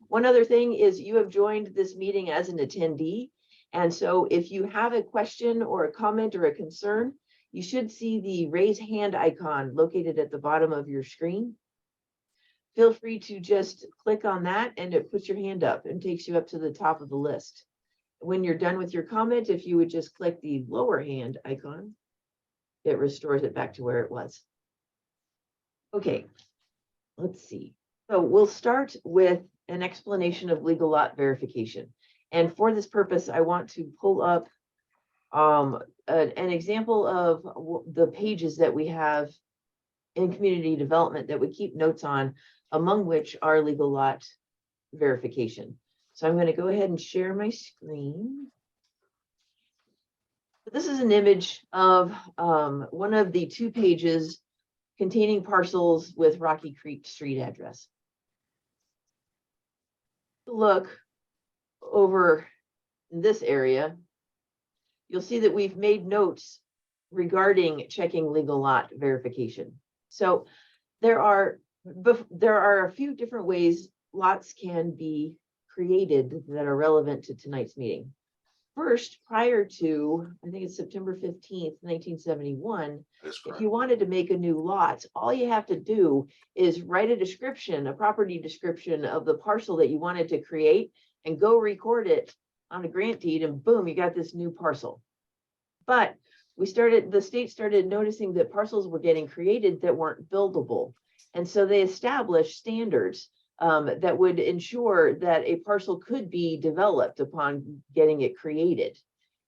One other thing is you have joined this meeting as an attendee. And so if you have a question or a comment or a concern, you should see the raise hand icon located at the bottom of your screen. Feel free to just click on that and it puts your hand up and takes you up to the top of the list. When you're done with your comment, if you would just click the lower hand icon, it restores it back to where it was. Okay, let's see. So we'll start with an explanation of legal lot verification. And for this purpose, I want to pull up an example of the pages that we have in community development that we keep notes on, among which are legal lot verification. So I'm going to go ahead and share my screen. This is an image of one of the 2 pages containing parcels with Rocky Creek street address. Look over in this area, you'll see that we've made notes regarding checking legal lot verification. So there are a few different ways lots can be created that are relevant to tonight's meeting. First, prior to, I think it's September 15th, 1971, if you wanted to make a new lot, all you have to do is write a description, a property description of the parcel that you wanted to create and go record it on a grant deed and boom, you got this new parcel. But the state started noticing that parcels were getting created that weren't buildable. And so they established standards that would ensure that a parcel could be developed upon getting it created,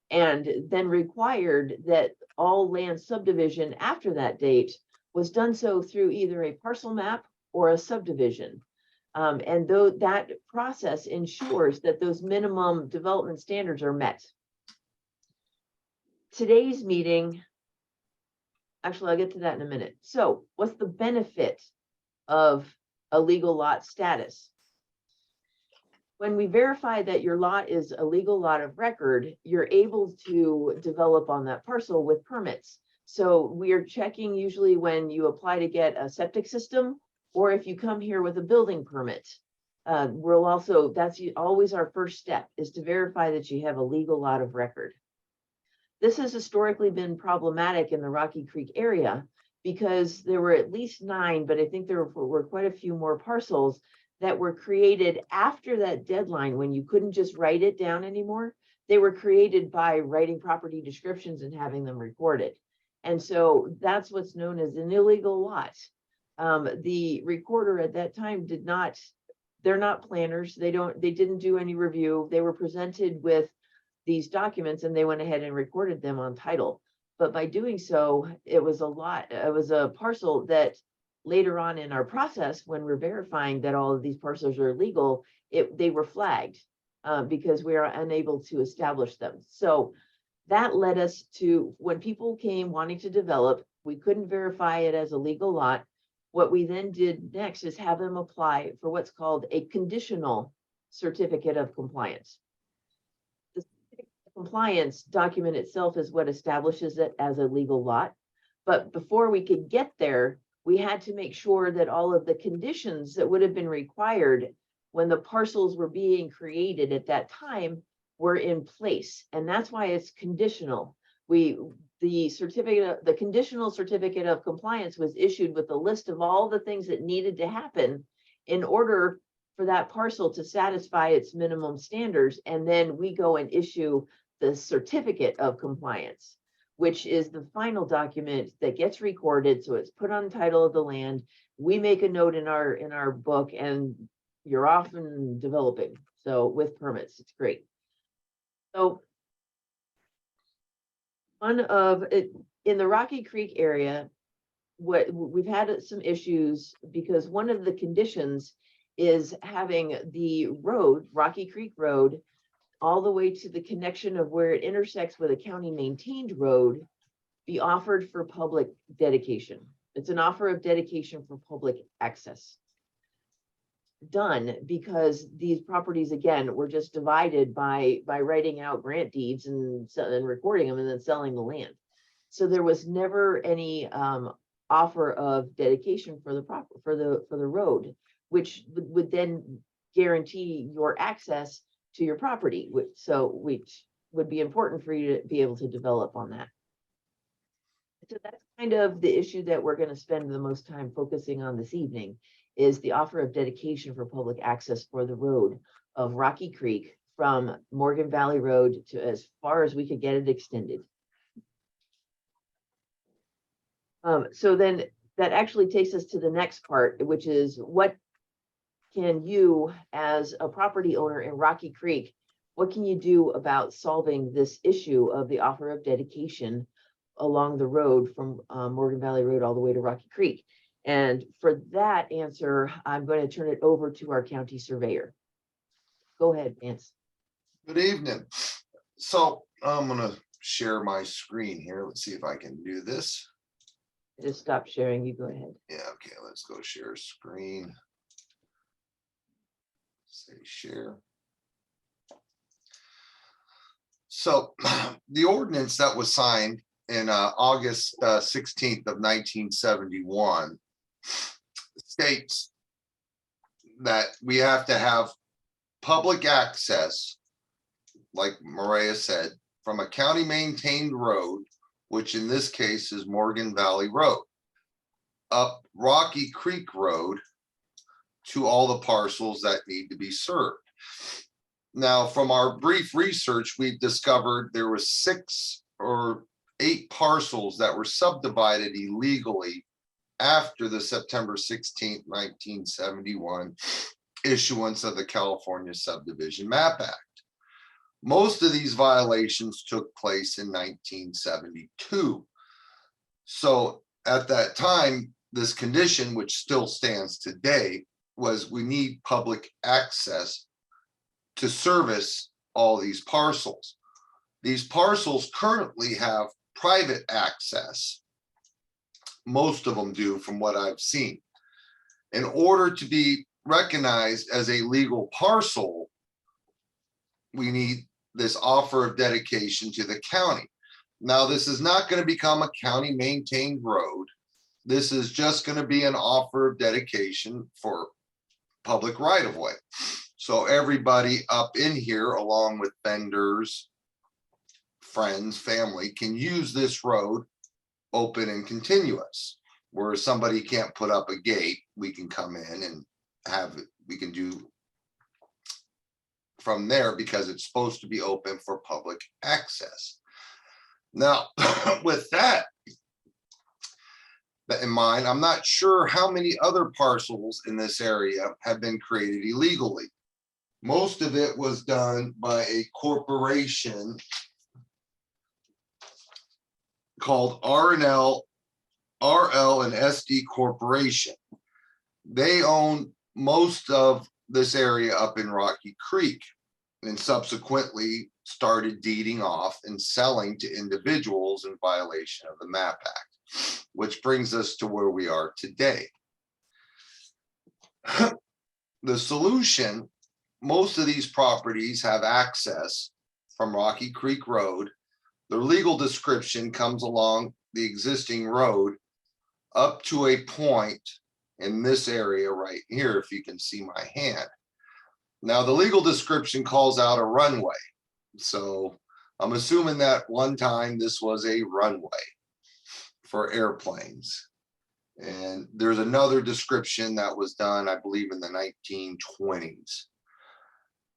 and then required that all land subdivision after that date was done so through either a parcel map or a subdivision. And though that process ensures that those minimum development standards are met. Today's meeting, actually, I'll get to that in a minute. So what's the benefit of a legal lot status? When we verify that your lot is a legal lot of record, you're able to develop on that parcel with permits. So we are checking usually when you apply to get a septic system, or if you come here with a building permit. We'll also, that's always our first step, is to verify that you have a legal lot of record. This has historically been problematic in the Rocky Creek area because there were at least 9, but I think there were quite a few more parcels that were created after that deadline when you couldn't just write it down anymore. They were created by writing property descriptions and having them recorded. And so that's what's known as an illegal lot. The recorder at that time they're not planners. They didn't do any review. They were presented with these documents and they went ahead and recorded them on title. But by doing so, it was a parcel that later on in our process, when we're verifying that all of these parcels are legal, they were flagged because we are unable to establish them. So that led us to, when people came wanting to develop, we couldn't verify it as a legal lot. What we then did next is have them apply for what's called a conditional certificate of compliance. The certificate of compliance document itself is what establishes it as a legal lot. But before we could get there, we had to make sure that all of the conditions that would have been required when the parcels were being created at that time were in place. And that's why it's conditional. The conditional certificate of compliance was issued with a list of all the things that needed to happen in order for that parcel to satisfy its minimum standards. And then we go and issue the certificate of compliance, which is the final document that gets recorded. So it's put on title of the land. We make a note in our book and you're off and developing. So with permits, it's great. So in the Rocky Creek area, what we've had some issues because one of the conditions is having the road, Rocky Creek Road, all the way to the connection of where it intersects with a county maintained road be offered for public dedication. It's an offer of dedication for public access. Done because these properties, again, were just divided by writing out grant deeds and recording them and then selling the land. So there was never any offer of dedication for the road, which would then guarantee your access to your property, which would be important for you to be able to develop on that. So that's kind of the issue that we're going to spend the most time focusing on this evening, is the offer of dedication for public access for the road of Rocky Creek from Morgan Valley Road to as far as we could get it extended. So then that actually takes us to the next part, which is what can you, as a property owner in Rocky Creek, what can you do about solving this issue of the offer of dedication along the road from Morgan Valley Road all the way to Rocky Creek? And for that answer, I'm going to turn it over to our county surveyor. Go ahead, Vance. Good evening. So I'm going to share my screen here. Let's see if I can do this. Just stop sharing. You go ahead. Yeah, okay, let's go share screen. Say share. So the ordinance that was signed in August 16th of 1971 states that we have to have public access, like Maria said, from a county maintained road, which in this case is Morgan Valley Road, up Rocky Creek Road to all the parcels that need to be served. Now, from our brief research, we've discovered there were 6 or 8 parcels that were subdivided illegally after the September 16th, 1971 issuance of the California Subdivision Map Act. Most of these violations took place in 1972. So at that time, this condition, which still stands today, was we need public access to service all these parcels. These parcels currently have private access. Most of them do, from what I've seen. In order to be recognized as a legal parcel, we need this offer of dedication to the county. Now, this is not going to become a county maintained road. This is just going to be an offer of dedication for public right of way. So everybody up in here, along with vendors, friends, family, can use this road open and continuous. Where somebody can't put up a gate, we can come in and have it, we can do from there because it's supposed to be open for public access. Now, with that in mind, I'm not sure how many other parcels in this area have been created illegally. Most of it was done by a corporation called RL and SD Corporation. They own most of this area up in Rocky Creek, and subsequently started deeding off and selling to individuals in violation of the MAP Act, which brings us to where we are today. The solution, most of these properties have access from Rocky Creek Road. Their legal description comes along the existing road up to a point in this area right here, if you can see my hand. Now, the legal description calls out a runway. So I'm assuming that one time this was a runway for airplanes. And there's another description that was done, I believe, in the 1920s.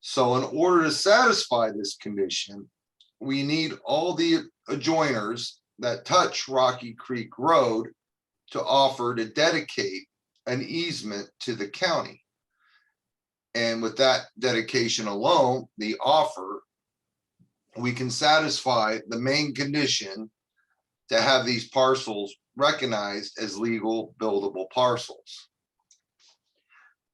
So in order to satisfy this condition, we need all the adjoiners that touch Rocky Creek Road to offer to dedicate an easement to the county. And with that dedication alone, the offer, we can satisfy the main condition to have these parcels recognized as legal buildable parcels.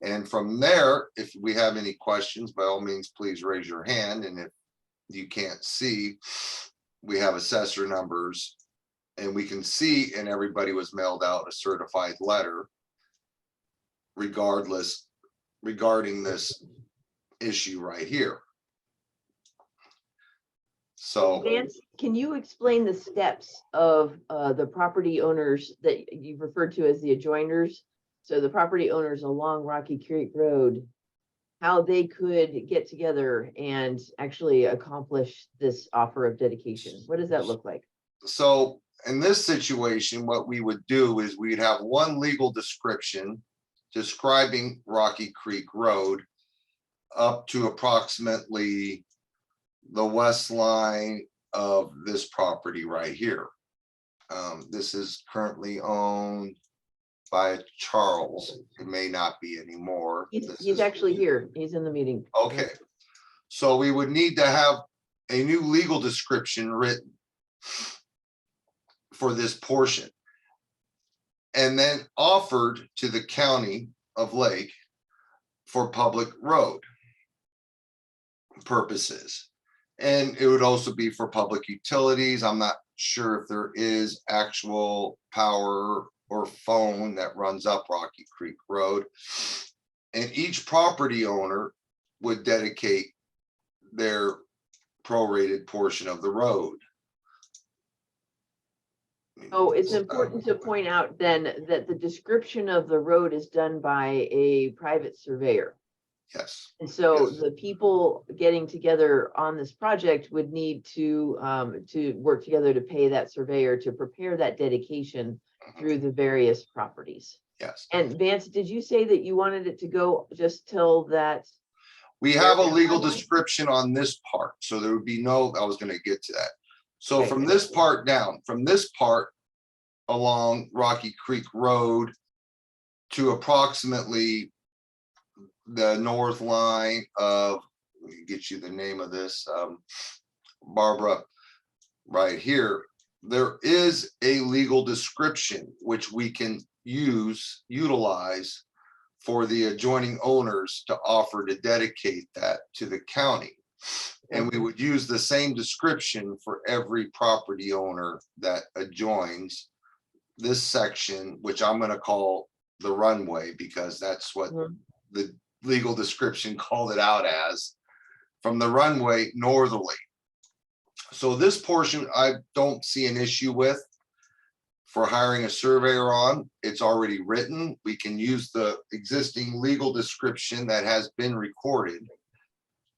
And from there, if we have any questions, by all means, please raise your hand. And if you can't see, we have assessor numbers, and we can see, and everybody was mailed out a certified letter regarding this issue right here. So Vance, can you explain the steps of the property owners that you've referred to as the adjoiners? So the property owners along Rocky Creek Road, how they could get together and actually accomplish this offer of dedication. What does that look like? So in this situation, what we would do is we'd have one legal description describing Rocky Creek Road up to approximately the west line of this property right here. This is currently owned by Charles. It may not be anymore. He's actually here. He's in the meeting. Okay, so we would need to have a new legal description written for this portion and then offered to the county of Lake for public road purposes. And it would also be for public utilities. I'm not sure if there is actual power or phone that runs up Rocky Creek Road. And each property owner would dedicate their prorated portion of the road. Oh, it's important to point out then that the description of the road is done by a private surveyor. Yes. And so Yes. the people getting together on this project would need to work together to pay that surveyor to prepare that dedication through the various properties. Yes. And Vance, did you say that you wanted it to go just till that? We have a Yeah. legal description on this part, so there would be no, I was gonna get to that. So Okay. from this part down, from this part along Rocky Creek Road to approximately the north line of, let me get you the name of this, Barbara, right here, there is a legal description which we can utilize for the adjoining owners to offer to dedicate that to the county. And we would use the same description for every property owner that adjoins this section, which I'm gonna call the runway, because that's what Mhm. the legal description called it out as, from the runway northerly. So this portion, I don't see an issue with for hiring a surveyor on. It's already written. We can use the existing legal description that has been recorded.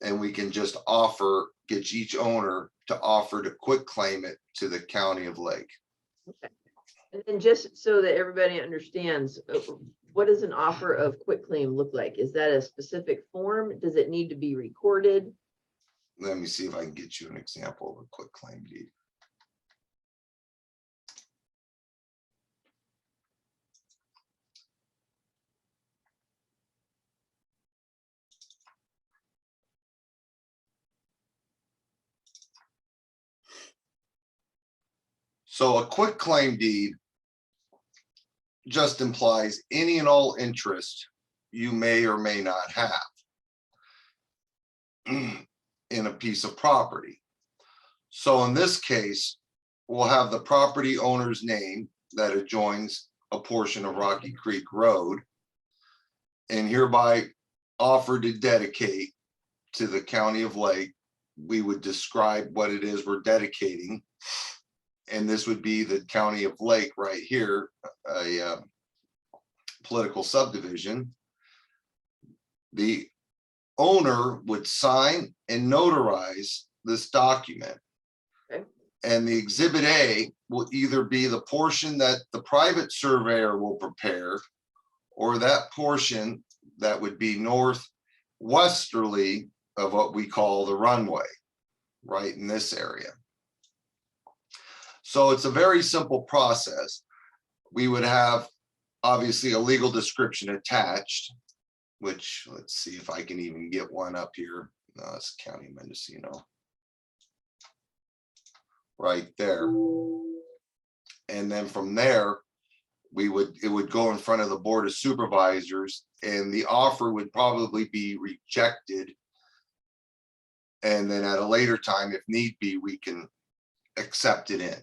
And we can just offer, get each owner to offer to quitclaim it to the county of Lake. And then just so that everybody understands, what does an offer of quitclaim look like? Is that a specific form? Does it need to be recorded? Let me see if I can get you an example of a quitclaim deed. So a quitclaim deed just implies any and all interest you may or may not have in a piece of property. So in this case, we'll have the property owner's name that adjoins a portion of Rocky Creek Road and hereby offer to dedicate to the county of Lake. We would describe what it is we're dedicating. And this would be the county of Lake right here, a political subdivision. The owner would sign and notarize this document. Okay. And the exhibit A will either be the portion that the private surveyor will prepare, or that portion that would be northwesterly of what we call the runway, right in this area. So it's a very simple process. We would have obviously a legal description attached, which, let's see if I can even get one up here. No, it's County Mendocino. Right there. And then from there, it would go in front of the Board of Supervisors, and the offer would probably be rejected. And then at a later time, if need be, we can accept it in.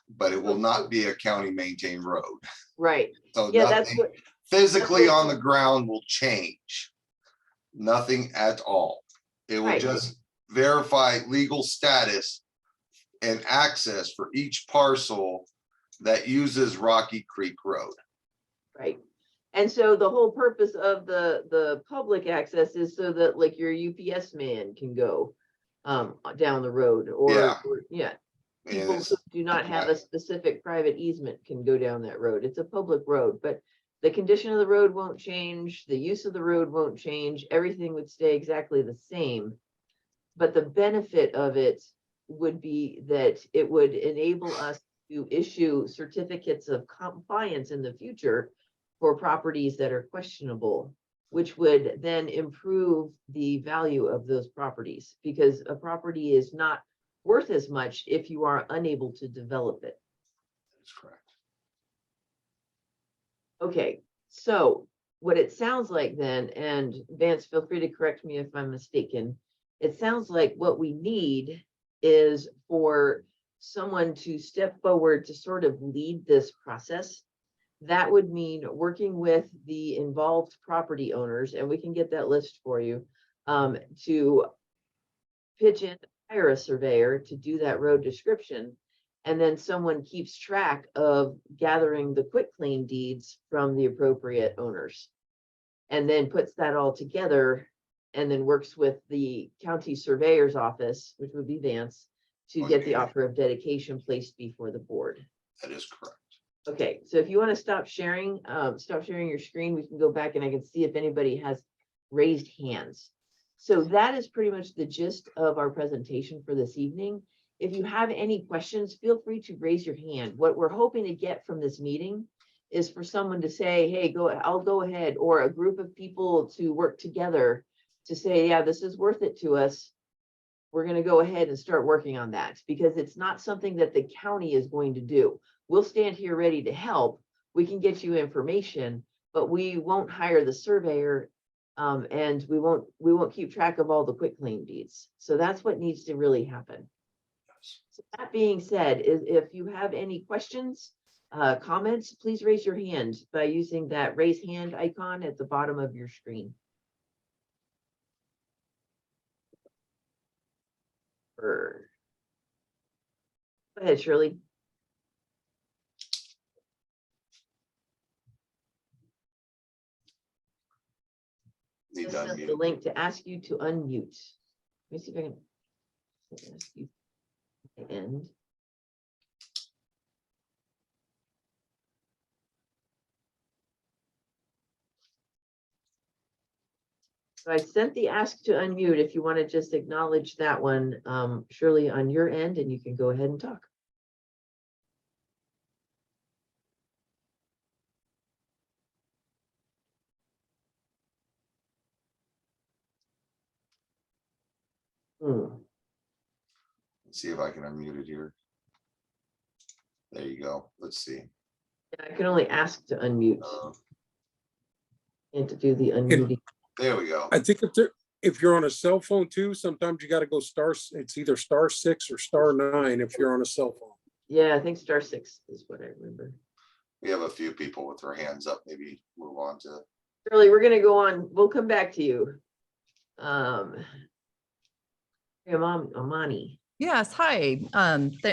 But it will not be a county maintained road. Right. So Yeah, that's nothing what, physically what- on the ground will change. Nothing at all. It will Right. just verify legal status and access for each parcel that uses Rocky Creek Road. right. And so the whole purpose of the public access is so that like your UPS man can go down the road Yeah. yeah. And People it's- who do not have a specific private easement can go down that road. It's a public road, but the condition of the road won't change. The use of the road won't change. Everything would stay exactly the same. But the benefit of it would be that it would enable us to issue certificates of compliance in the future for properties that are questionable, which would then improve the value of those properties, because a property is not worth as much if you are unable to develop it. That's correct. Okay, so what it sounds like then, and Vance, feel free to correct me if I'm mistaken. It sounds like what we need is for someone to step forward to sort of lead this process. That would mean working with the involved property owners, and we can get that list for you, to pitch in, hire a surveyor to do that road description. And then someone keeps track of gathering the quitclaim deeds from the appropriate owners. And then puts that all together and then works with the county surveyor's office, which would be Vance, to get the offer of dedication placed before the board. That is correct. Okay, so if you want to stop sharing your screen, we can go back and I can see if anybody has raised hands. So that is pretty much the gist of our presentation for this evening. If you have any questions, feel free to raise your hand. What we're hoping to get from this meeting is for someone to say, hey, I'll go ahead, or a group of people to work together to say, yeah, this is worth it to us. We're going to go ahead and start working on that, because it's not something that the county is going to do. We'll stand here ready to help. We can get you information, but we won't hire the surveyor. And we won't keep track of all the quitclaim deeds. So that's what needs to really happen. So that being said, if you have any questions, comments, please raise your hand by using that raise hand icon at the bottom of your screen. Go ahead, Shirley. Need This to is the unmute. link to ask you to unmute. Let me see if I can ask you to end. So I sent the ask to unmute. If you want to just acknowledge that one, Shirley, on your end, and you can go ahead and talk. Let's see if I can unmute it here. There you go. Let's see. I can only ask to unmute Uh, and to do the unmuting. There we go. I think if you're on a cell phone too, sometimes you got to go it's either *6 or *9 if you're on a cell phone. Yeah, I think *6 is what I remember. We have a few people with their hands up. Maybe move on to. Shirley, we're gonna go on. We'll come back to you. Amani. Yes, hi.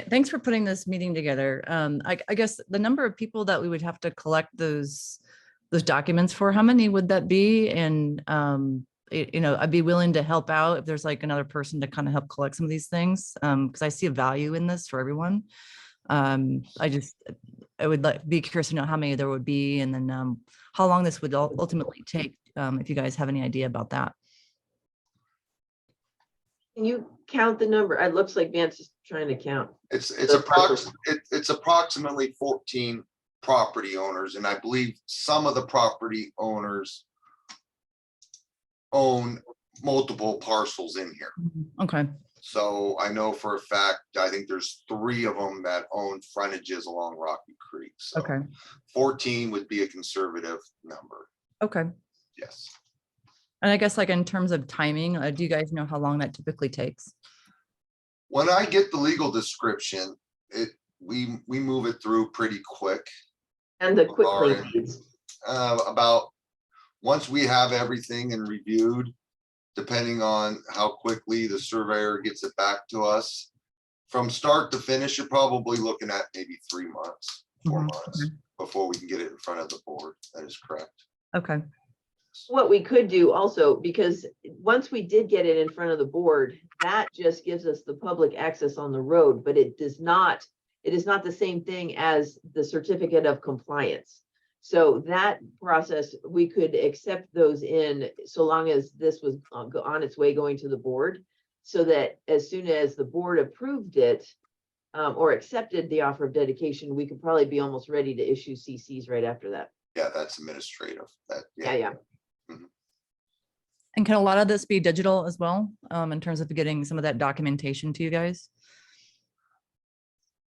Thanks for putting this meeting together. I guess the number of people that we would have to collect those documents for, how many would that be? And I'd be willing to help out if there's like another person to kind of help collect some of these things, because I see a value in this for everyone. I would be curious to know how many there would be, and then how long this would ultimately take, if you guys have any idea about that. Can you count the number? It looks like Vance is trying to count. It's The approximately 14 property owners, and I believe some of the property owners own multiple parcels in here. Okay. So I know for a fact, I think there's 3 of them that own frontages along Rocky Creek. So Okay. 14 would be a conservative number. Okay. Yes. And I guess like in terms of timing, do you guys know how long that typically takes? When I get the legal description, we move it through pretty quick. And the quitclaim Alright. deeds. About once we have everything and reviewed, depending on how quickly the surveyor gets it back to us, from start to finish, you're probably looking at maybe 3 months, 4 Mhm. months before we can get it in front of the board. That is correct. Okay, What we could do also, because once we did get it in front of the board, that just gives us the public access on the road, but it is not the same thing as the certificate of compliance. So that process, we could accept those in so long as this was on its way going to the board. So that as soon as the board approved it, or accepted the offer of dedication, we could probably be almost ready to issue CCs right after that. Yeah, that's administrative. That, Yeah. and can a lot of this be digital as well, in terms of getting some of that documentation to you guys?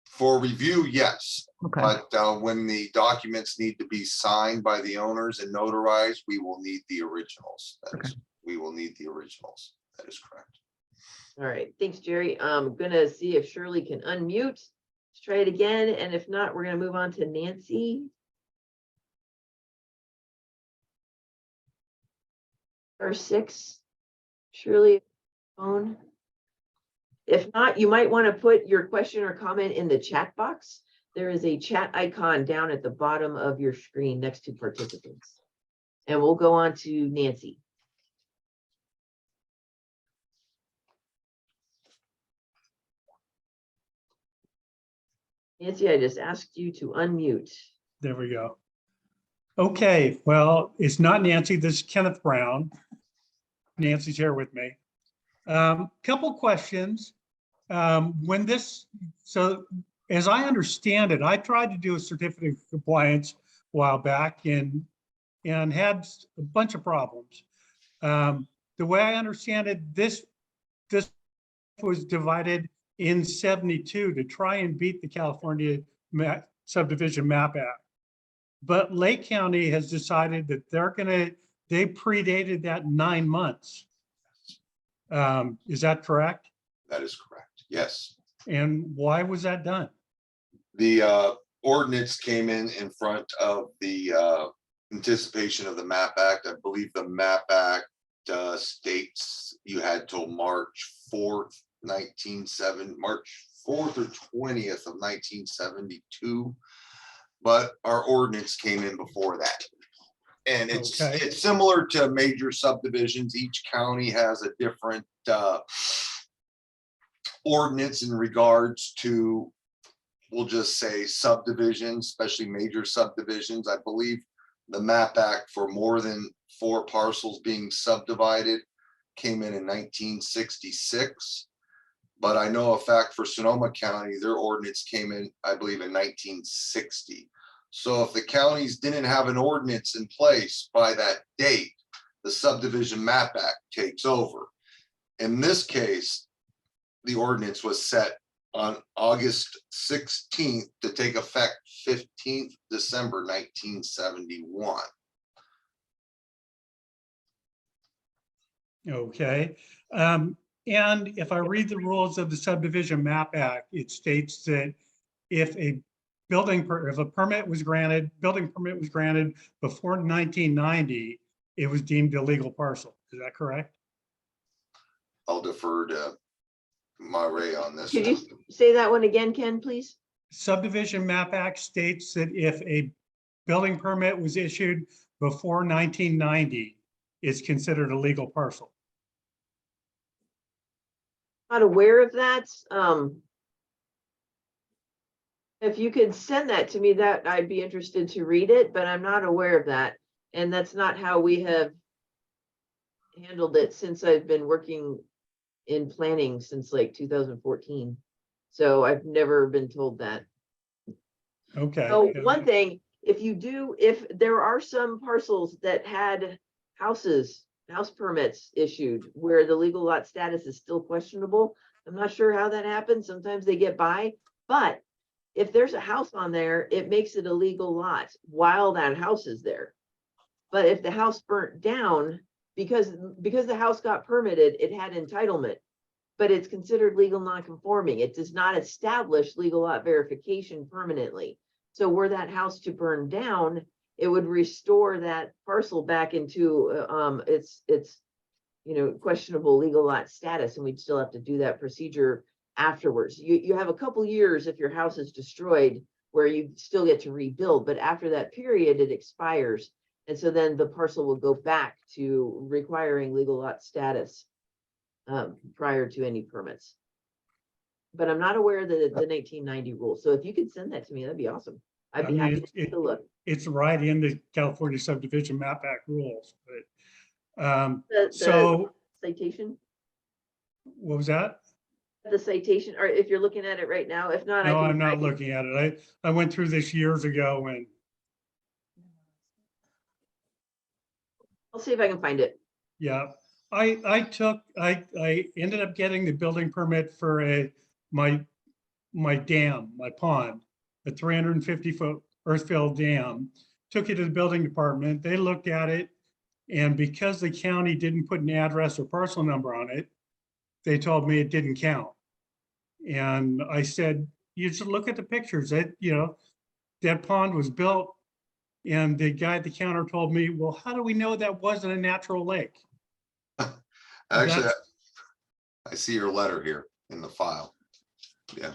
For review, yes, Okay, but when the documents need to be signed by the owners and notarized, we will need the originals. We will need the originals. That is correct. All right, thanks, Jerry. I'm gonna see if Shirley can unmute. Let's try it again, and if not, we're gonna move on to Nancy. Or 6, Shirley, phone. If not, you might want to put your question or comment in the chat box. There is a chat icon down at the bottom of your screen next to participants. And we'll go on to Nancy. Nancy, I just asked you to unmute. There we go. Okay, well, it's not Nancy, this is Kenneth Brown. Nancy's here with me. Couple questions. So as I understand it, I tried to do a certificate of compliance a while back and had a bunch of problems. The way I understand it, this was divided in 72 to try and beat the California Subdivision Map Act. But Lake County has decided that they predated that 9 months. Is that correct? That is correct. Yes. And why was that done? The ordinance came in front of the anticipation of the MAP Act. I believe the MAP Act states you had till March 4th, March 4th or 20th of 1972. But our ordinance came in before that. And it's Okay. it's similar to major subdivisions. Each county has a different ordinance in regards to, we'll just say, subdivisions, especially major subdivisions. I believe the MAP Act for more than 4 parcels being subdivided came in 1966. But I know a fact for Sonoma County, their ordinance came in, I believe, in 1960. So if the counties didn't have an ordinance in place by that date, the Subdivision Map Act takes over. In this case, the ordinance was set on August 16th to take effect 15th December 1971. Okay. And if I read the rules of the Subdivision Map Act, it states that if a building permit was granted before 1990, it was deemed a legal parcel. Is that correct? I'll defer to Mare on this. Could you say that one again, Ken, please? Subdivision Map Act states that if a building permit was issued before 1990, it's considered a legal parcel. Not aware of that. If you could send that to me, that I'd be interested to read it, but I'm not aware of that. And that's not how we have handled it since I've been working in planning since like 2014. So I've never been told that. Okay. So one thing, if there are some parcels that had house permits issued where the legal lot status is still questionable, I'm not sure how that happens. Sometimes they get by, but if there's a house on there, it makes it a legal lot while that house is there. But if the house burnt down, because the house got permitted, it had entitlement, but it's considered legal non-conforming. It does not establish legal lot verification permanently. So were that house to burn down, it would restore that parcel back into its questionable legal lot status, and we'd still have to do that procedure afterwards. You have a couple years if your house is destroyed where you still get to rebuild, but after that period, it expires. And so then the parcel will go back to requiring legal lot status prior to any permits. But I'm not aware of the 1990 rule. So if you could send that to me, that'd be awesome. I'd I be mean, happy to take a look. It's right in the California subdivision map act rules, but, The so citation, what was that? the citation, or if you're looking at it right now, if not, I No, can. I'm I not can- looking at it. I went through this years ago and I'll see if I can find it. yeah, I ended up getting the building permit for my dam, my pond, a 350-foot earth-filled dam. Took it to the building department. They looked at it. And because the county didn't put an address or parcel number on it, they told me it didn't count. And I said, you should look at the pictures. That pond was built. And the guy at the counter told me, well, how do we know that wasn't a natural lake? Actually, That's- I see your letter here in the file. Yeah.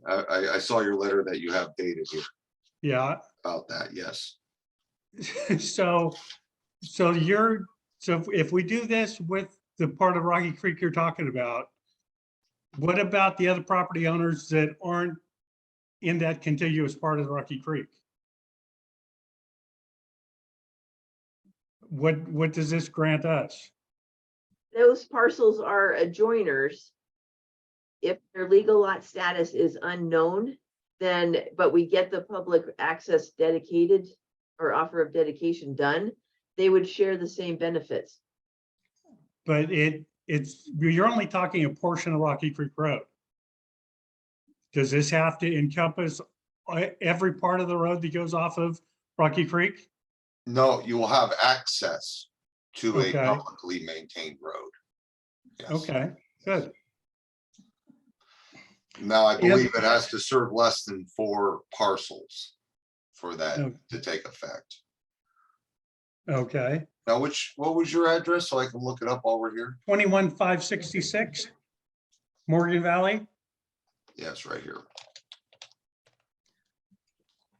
I saw your letter that you have dated here Yeah. about that, yes. So if we do this with the part of Rocky Creek you're talking about, what about the other property owners that aren't in that contiguous part of Rocky Creek? What does this grant us? Those parcels are adjoiners. If their legal lot status is unknown, then, but we get the public access dedicated or offer of dedication done, they would share the same benefits. But you're only talking a portion of Rocky Creek Road. Does this have to encompass every part of the road that goes off of Rocky Creek? No, you will have access to a Okay. publicly maintained road. Yes. Okay, good. Now, I And- believe it has to serve less than 4 parcels for that Okay. to take effect. Okay, Now, what was your address so I can look it up while we're here? 21566 Morgan Valley. Yes, right here.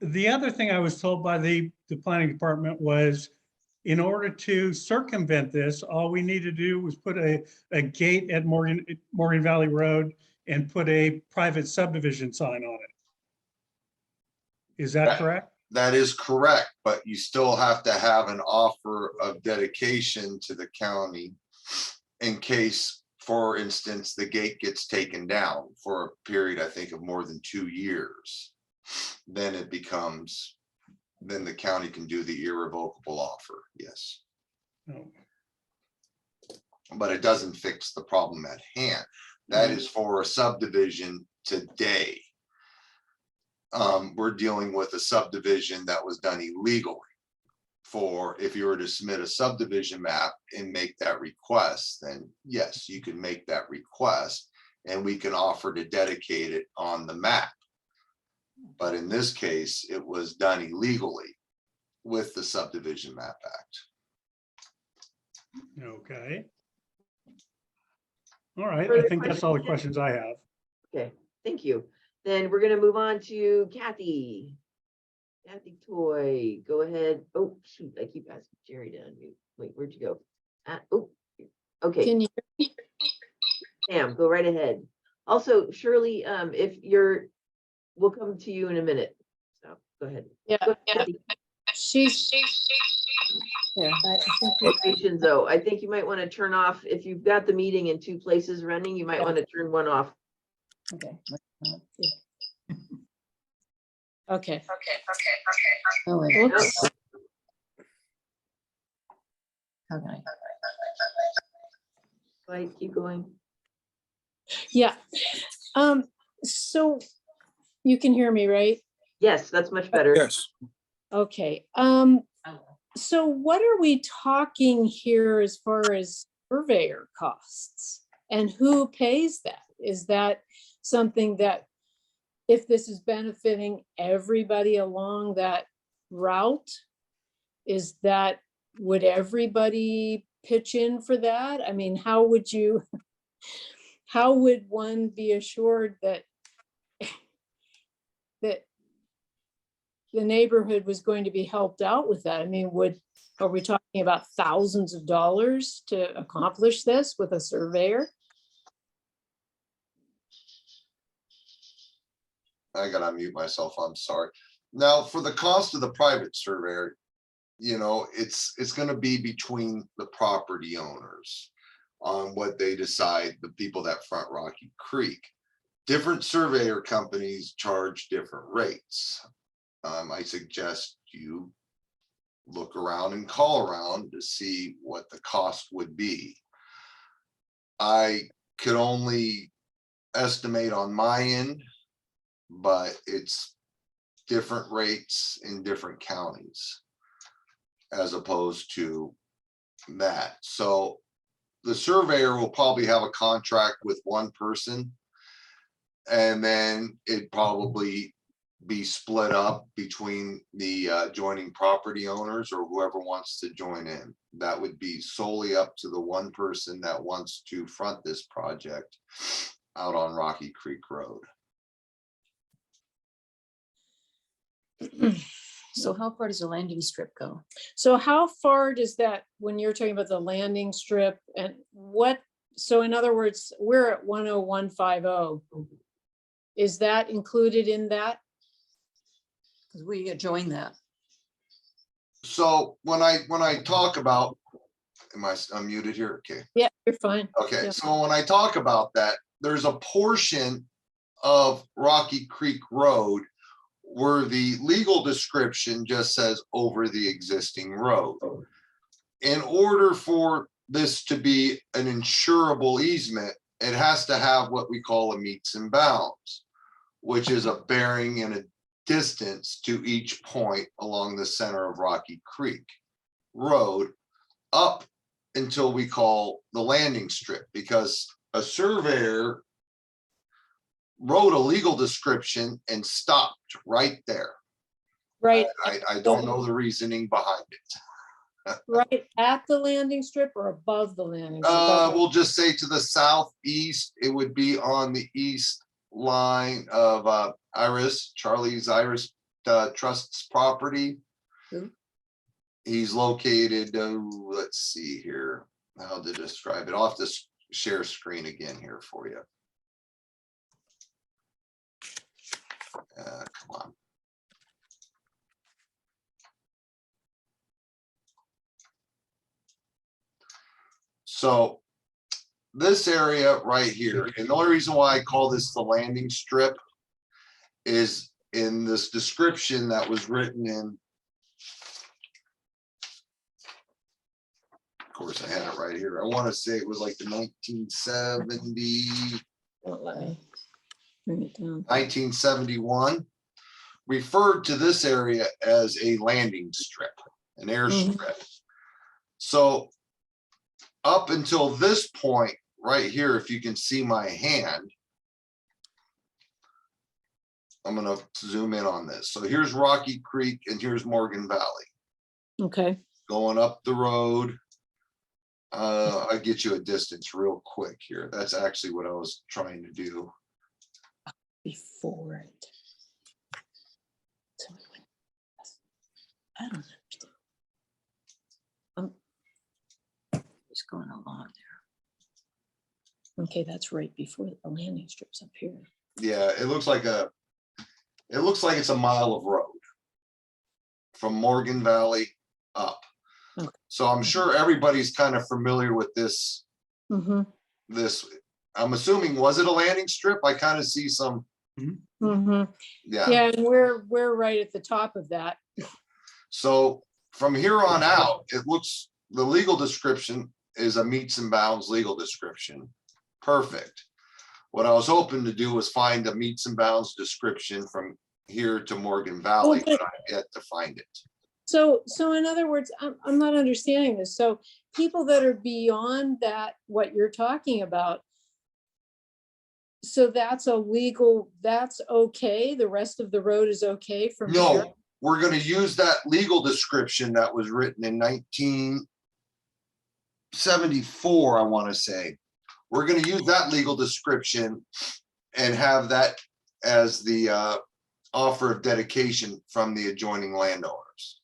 The other thing I was told by the planning department was in order to circumvent this, all we need to do was put a gate at Morgan Valley Road and put a private subdivision sign on it. Is that Right. correct? That is correct, but you still have to have an offer of dedication to the county in case, for instance, the gate gets taken down for a period, I think, of more than 2 years. Then it becomes, then the county can do the irrevocable offer, yes. No. But it doesn't fix the problem at hand. That is for a subdivision today. We're dealing with a subdivision that was done illegally. For if you were to submit a subdivision map and make that request, then yes, you can make that request and we can offer to dedicate it on the map. But in this case, it was done illegally with the Subdivision Map Act. Okay. All right, I Further think that's all the questions? questions I have. Okay, thank you. Then we're gonna move on to Kathy. Kathy Toy, go ahead. Oh, shoot, I keep asking Jerry to unmute. Wait, where'd you go? Oh, okay, Can you, Sam, go right ahead. Also, Shirley, if you're, we'll come to you in a minute. So, go ahead. yeah, Go ahead, Kathy. she's. Yeah, I think we- Patience, though, I think you might want to turn off, if you've got the meeting in 2 places running, you might Yeah. want to turn one off. okay. Okay. Oh, wait, oops. How can I? Right, keep going. Yeah, so you can hear me, right? Yes, that's much better. Yes, Okay, so what are we talking here as far as surveyor costs? And who pays that? Is that something that, if this is benefiting everybody along that route, would everybody pitch in for that? I mean, how would one be assured that the neighborhood was going to be helped out with that? I mean, are we talking about thousands of dollars to accomplish this with a surveyor? I gotta unmute myself, I'm sorry. Now, for the cost of the private surveyor, it's gonna be between the property owners on what they decide, the people that front Rocky Creek. Different surveyor companies charge different rates. I suggest you look around and call around to see what the cost would be. I could only estimate on my end, but it's different rates in different counties as opposed to that. So the surveyor will probably have a contract with one person, and then it'd probably be split up between the adjoining property owners or whoever wants to join in. That would be solely up to the one person that wants to front this project out on Rocky Creek Road. So how far does the landing strip go? So how far does that, when you're talking about the landing strip and so in other words, we're at 10150. Is that included in that? Because we join that. So when I talk about, am I unmuted here? Okay. Yeah, you're fine. Okay, Yeah. so when I talk about that, there's a portion of Rocky Creek Road where the legal description just says over the existing road. In order for this to be an insurable easement, it has to have what we call a meets and bounds, which is a bearing and a distance to each point along the center of Rocky Creek Road up until we call the landing strip, because a surveyor wrote a legal description and stopped right there. Right, I don't know the reasoning behind it. right at the landing strip or above the landing strip? We'll just say to the southeast, it would be on the east line of Charlie's Iris Trust's property. Who? He's located, let's see here, how to describe it. I'll have to share screen again here for you. Come on. So this area right here, and the only reason why I call this the landing strip is in this description that was written in, of course, I had it right here. I want to say it was like the 1970, Don't let me bring it down. 1971, referred to this area as a landing strip, an airstrip. So up until this point right here, if you can see my hand, I'm gonna zoom in on this. So here's Rocky Creek and here's Morgan Valley. Okay, Going up the road. I'll get you a distance real quick here. That's actually what I was trying to do. before it. So I don't understand. It's going along Okay, that's right before the landing strips up here. Yeah, it looks like it's a mile of road from Morgan Valley up. Okay. So I'm sure everybody's kind of familiar with this. Mm-hmm, I'm assuming, was it a landing strip? I kind of see some, mm-hmm. yeah. Yeah, and we're right at the top of that. So from here on out, it looks, the legal description is a meets and bounds legal description. Perfect. What I was hoping to do was find a meets and bounds description from here to Morgan Valley, Well, but I've yet to find it. So in other words, I'm not understanding this. So people that are beyond that, what you're talking about, so that's a legal, that's okay? The rest of the road is okay from here? No, we're gonna use that legal description that was written in 1974, I wanna say. We're gonna use that legal description and have that as the offer of dedication from the adjoining landowners.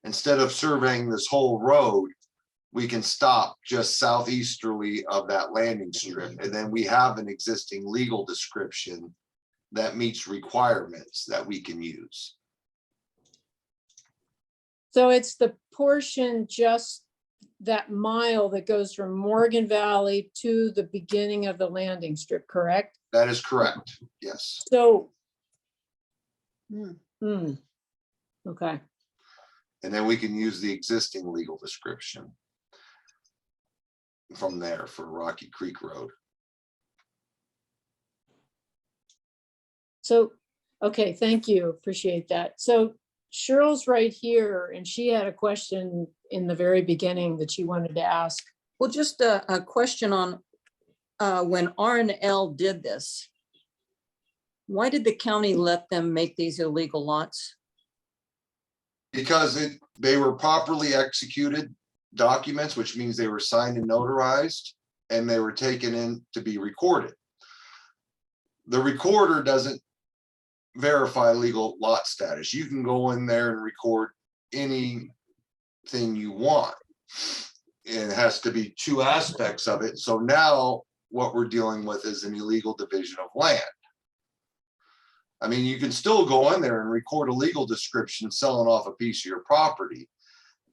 Instead of surveying this whole road, we can stop just southeasterly of that landing strip, and then we have an existing legal description that meets requirements that we can use. So it's the portion just that mile that goes from Morgan Valley to the beginning of the landing strip, correct? That is correct, yes. So. Hmm. Hmm. Okay, And then we can use the existing legal description from there for Rocky Creek Road. so, okay, thank you, appreciate that. So Cheryl's right here, and she had a question in the very beginning that she wanted to ask. Well, just a question on when R&L did this. Why did the county let them make these illegal lots? Because they were properly executed documents, which means they were signed and notarized, and they were taken in to be recorded. The recorder doesn't verify legal lot status. You can go in there and record anything you want. And it has to be two aspects of it. So now what we're dealing with is an illegal division of land. I mean, you can still go in there and record a legal description selling off a piece of your property.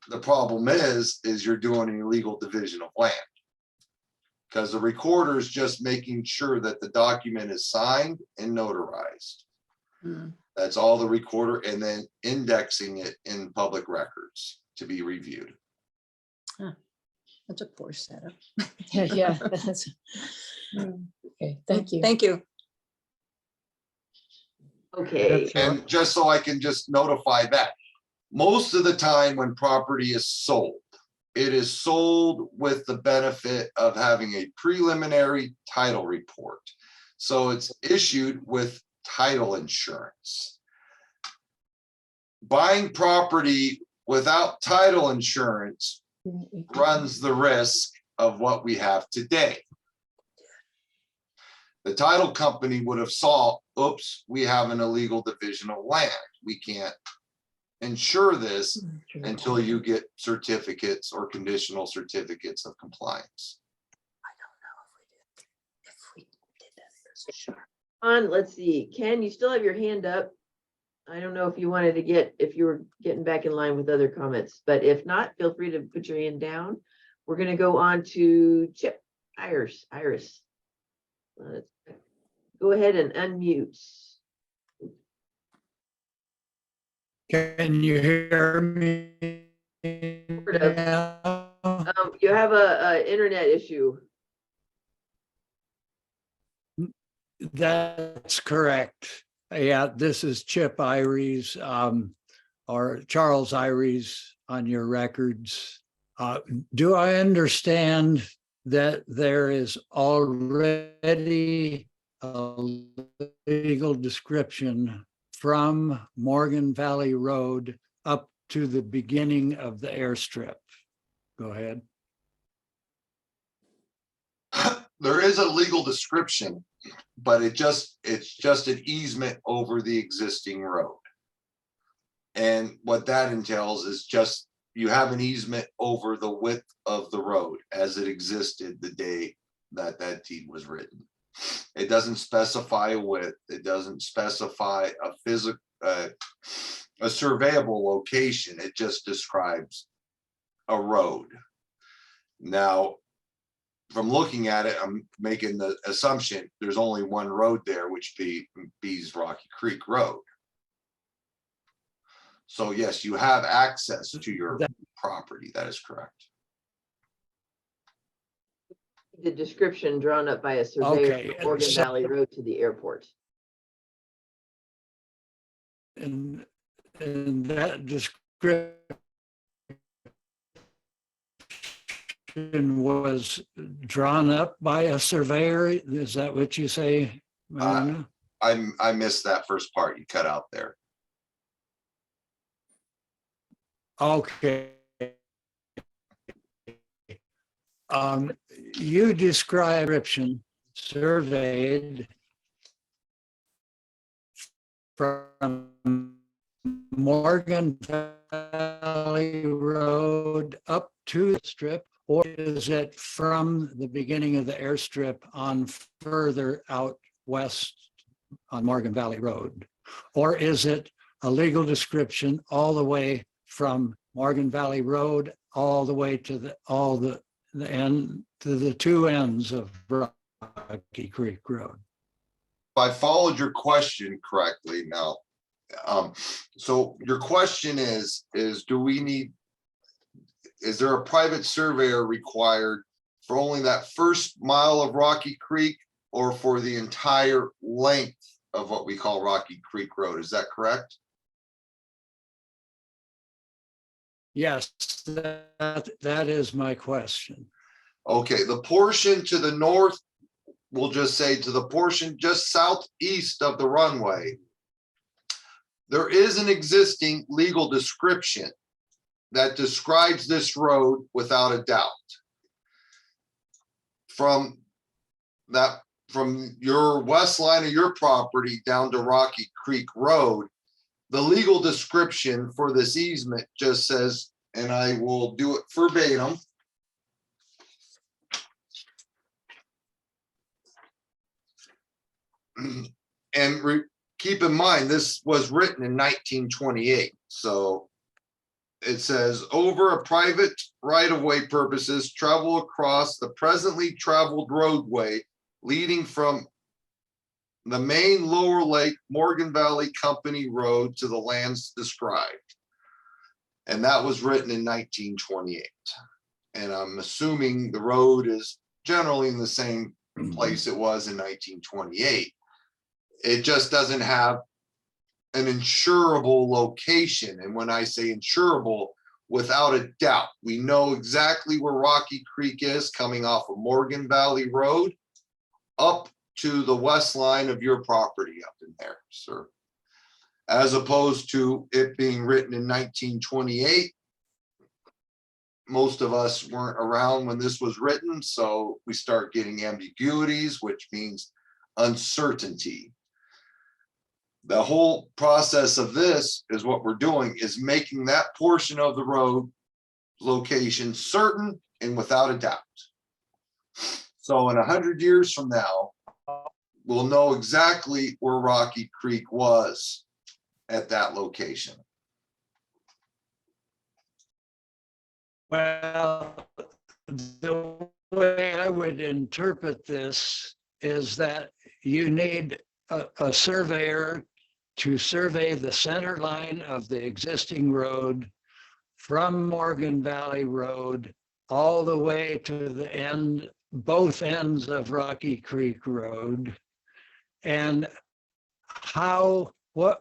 The problem is you're doing an illegal division of land. Because the recorder is just making sure that the document is signed and notarized. Hmm. That's all the recorder, and then indexing it in public records to be reviewed. That's a poor setup. Yeah, that's, okay, thank you. Thank you. Okay, And just so I can just notify that, most of the time when property is sold, it is sold with the benefit of having a preliminary title report. So it's issued with title insurance. Buying property without title insurance runs the risk of what we have today. The title company would have saw, oops, we have an illegal division of land. We can't insure this until you get certificates or conditional certificates of compliance. on, let's see, Ken, you still have your hand up. I don't know if you wanted to if you were getting back in line with other comments, but if not, feel free to put your hand down. We're gonna go on to Chip Iris. Go ahead and unmute. Can you hear me? Sort of. now? You have a internet issue. That's correct. Yeah, this is Chip Iries, or Charles Iries on your records. Do I understand that there is already a legal description from Morgan Valley Road up to the beginning of the airstrip? Go ahead. There is a legal description, but it's just an easement over the existing road. And what that entails is just, you have an easement over the width of the road as it existed the day that that deed was written. It doesn't specify a width. It doesn't specify a physical, a surveyable location. It just describes a road. Now, from looking at it, I'm making the assumption there's only one road there, which be's Rocky Creek Road. So yes, you have access to your property. That is correct. The description drawn up by a surveyor Okay, from Morgan so- Valley Road to the airport. And that description was drawn up by a surveyor. Is that what you say, Marina? I missed that first part you cut out there. Okay. You describe description surveyed from Morgan Valley Road up to the strip? Or is it from the beginning of the airstrip on further out west on Morgan Valley Road? Or is it a legal description all the way from Morgan Valley Road all the way to the end, to the two ends of Rocky Creek Road? If I followed your question correctly now, so your question is do we need, is there a private surveyor required for only that first mile of Rocky Creek or for the entire length of what we call Rocky Creek Road? Is that correct? Yes, that is my question. Okay, the portion to the north, we'll just say to the portion just southeast of the runway, there is an existing legal description that describes this road without a doubt. From your west line of your property down to Rocky Creek Road, the legal description for this easement just says, and I will do it verbatim. And keep in mind, this was written in 1928. So it says, over a private right-of-way purposes, travel across the presently traveled roadway leading from the main Lower Lake Morgan Valley Company Road to the lands described. And that was written in 1928. And I'm assuming the road is generally in the same place it was in 1928. It just doesn't have an insurable location. And when I say insurable, without a doubt, we know exactly where Rocky Creek is coming off of Morgan Valley Road up to the west line of your property up in there, sir. As opposed to it being written in 1928. Most of us weren't around when this was written, so we start getting ambiguities, which means uncertainty. The whole process of this is what we're doing is making that portion of the road location certain and without a doubt. So in 100 years from now, we'll know exactly where Rocky Creek was at that location. Well, the way I would interpret this is that you need a surveyor to survey the center line of the existing road from Morgan Valley Road all the way to the end, both ends of Rocky Creek Road. And what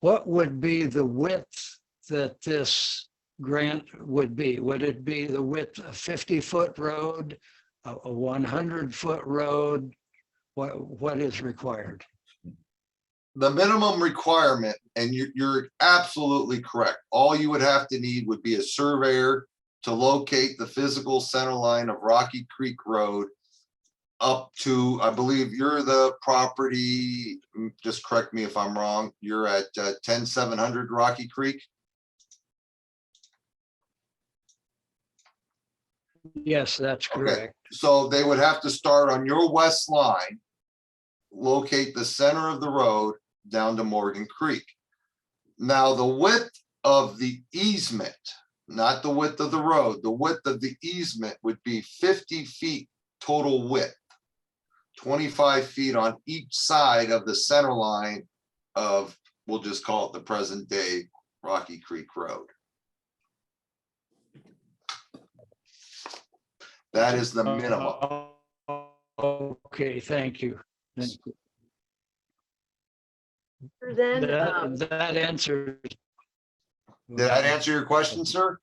would be the width that this grant would be? Would it be the width of 50-foot road, a 100-foot road? What is required? The minimum requirement, and you're absolutely correct. All you would have to need would be a surveyor to locate the physical center line of Rocky Creek Road up to, I believe you're the property, just correct me if I'm wrong, you're at 10700 Rocky Creek. Yes, that's correct. So they would have to start on your west line, locate the center of the road down to Morgan Creek. Now, the width of the easement, not the width of the road, the width of the easement would be 50 feet total width, 25 feet on each side of the center line of, we'll just call it the present day Rocky Creek Road. That is the minimum. Okay, thank you. Thank you. Then, That answers. Did that answer your question, sir?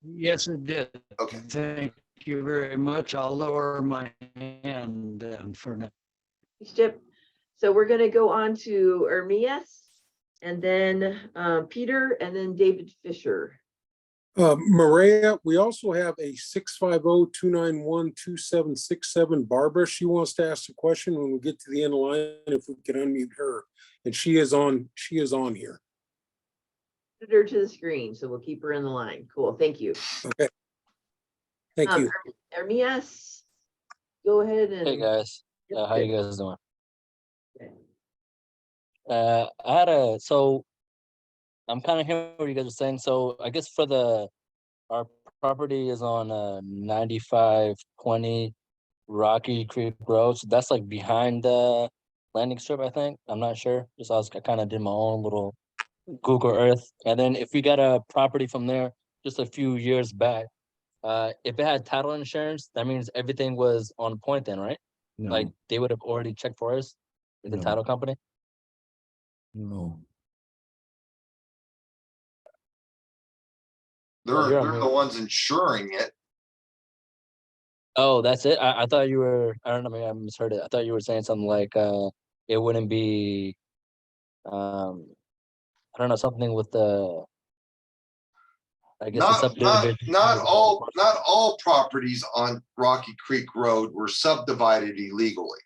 Yes, it did. Okay. Thank you very much. I'll lower my hand then for now. Chip, so we're gonna go on to Ermias and then Peter and then David Fisher. Maria, we also have a 650-291-2767 Barbara. She wants to ask a question when we get to the end of the line, if we can unmute her. And she is on here. Put her to the screen, so we'll keep her in the line. Cool, thank you. Okay. Thank you. Ermias, go ahead and. Hey guys, how you guys doing? Okay. So I'm kind of hearing what you guys are saying. So I guess our property is on 9520 Rocky Creek Road. So that's like behind the landing strip, I think. I'm not sure. I kind of did my own little Google Earth. And then if we got a property from there just a few years back, if it had title insurance, that means everything was on point then, right? Like No, they would have already checked for us with the No. title company. no. They're, you're on they're the mute. ones insuring it. Oh, that's it. I thought you were. I don't know. Maybe I misheard it. I thought you were saying something like it wouldn't be. I don't know, something with the. I guess the subdivision. Not all properties on Rocky Creek Road were subdivided illegally.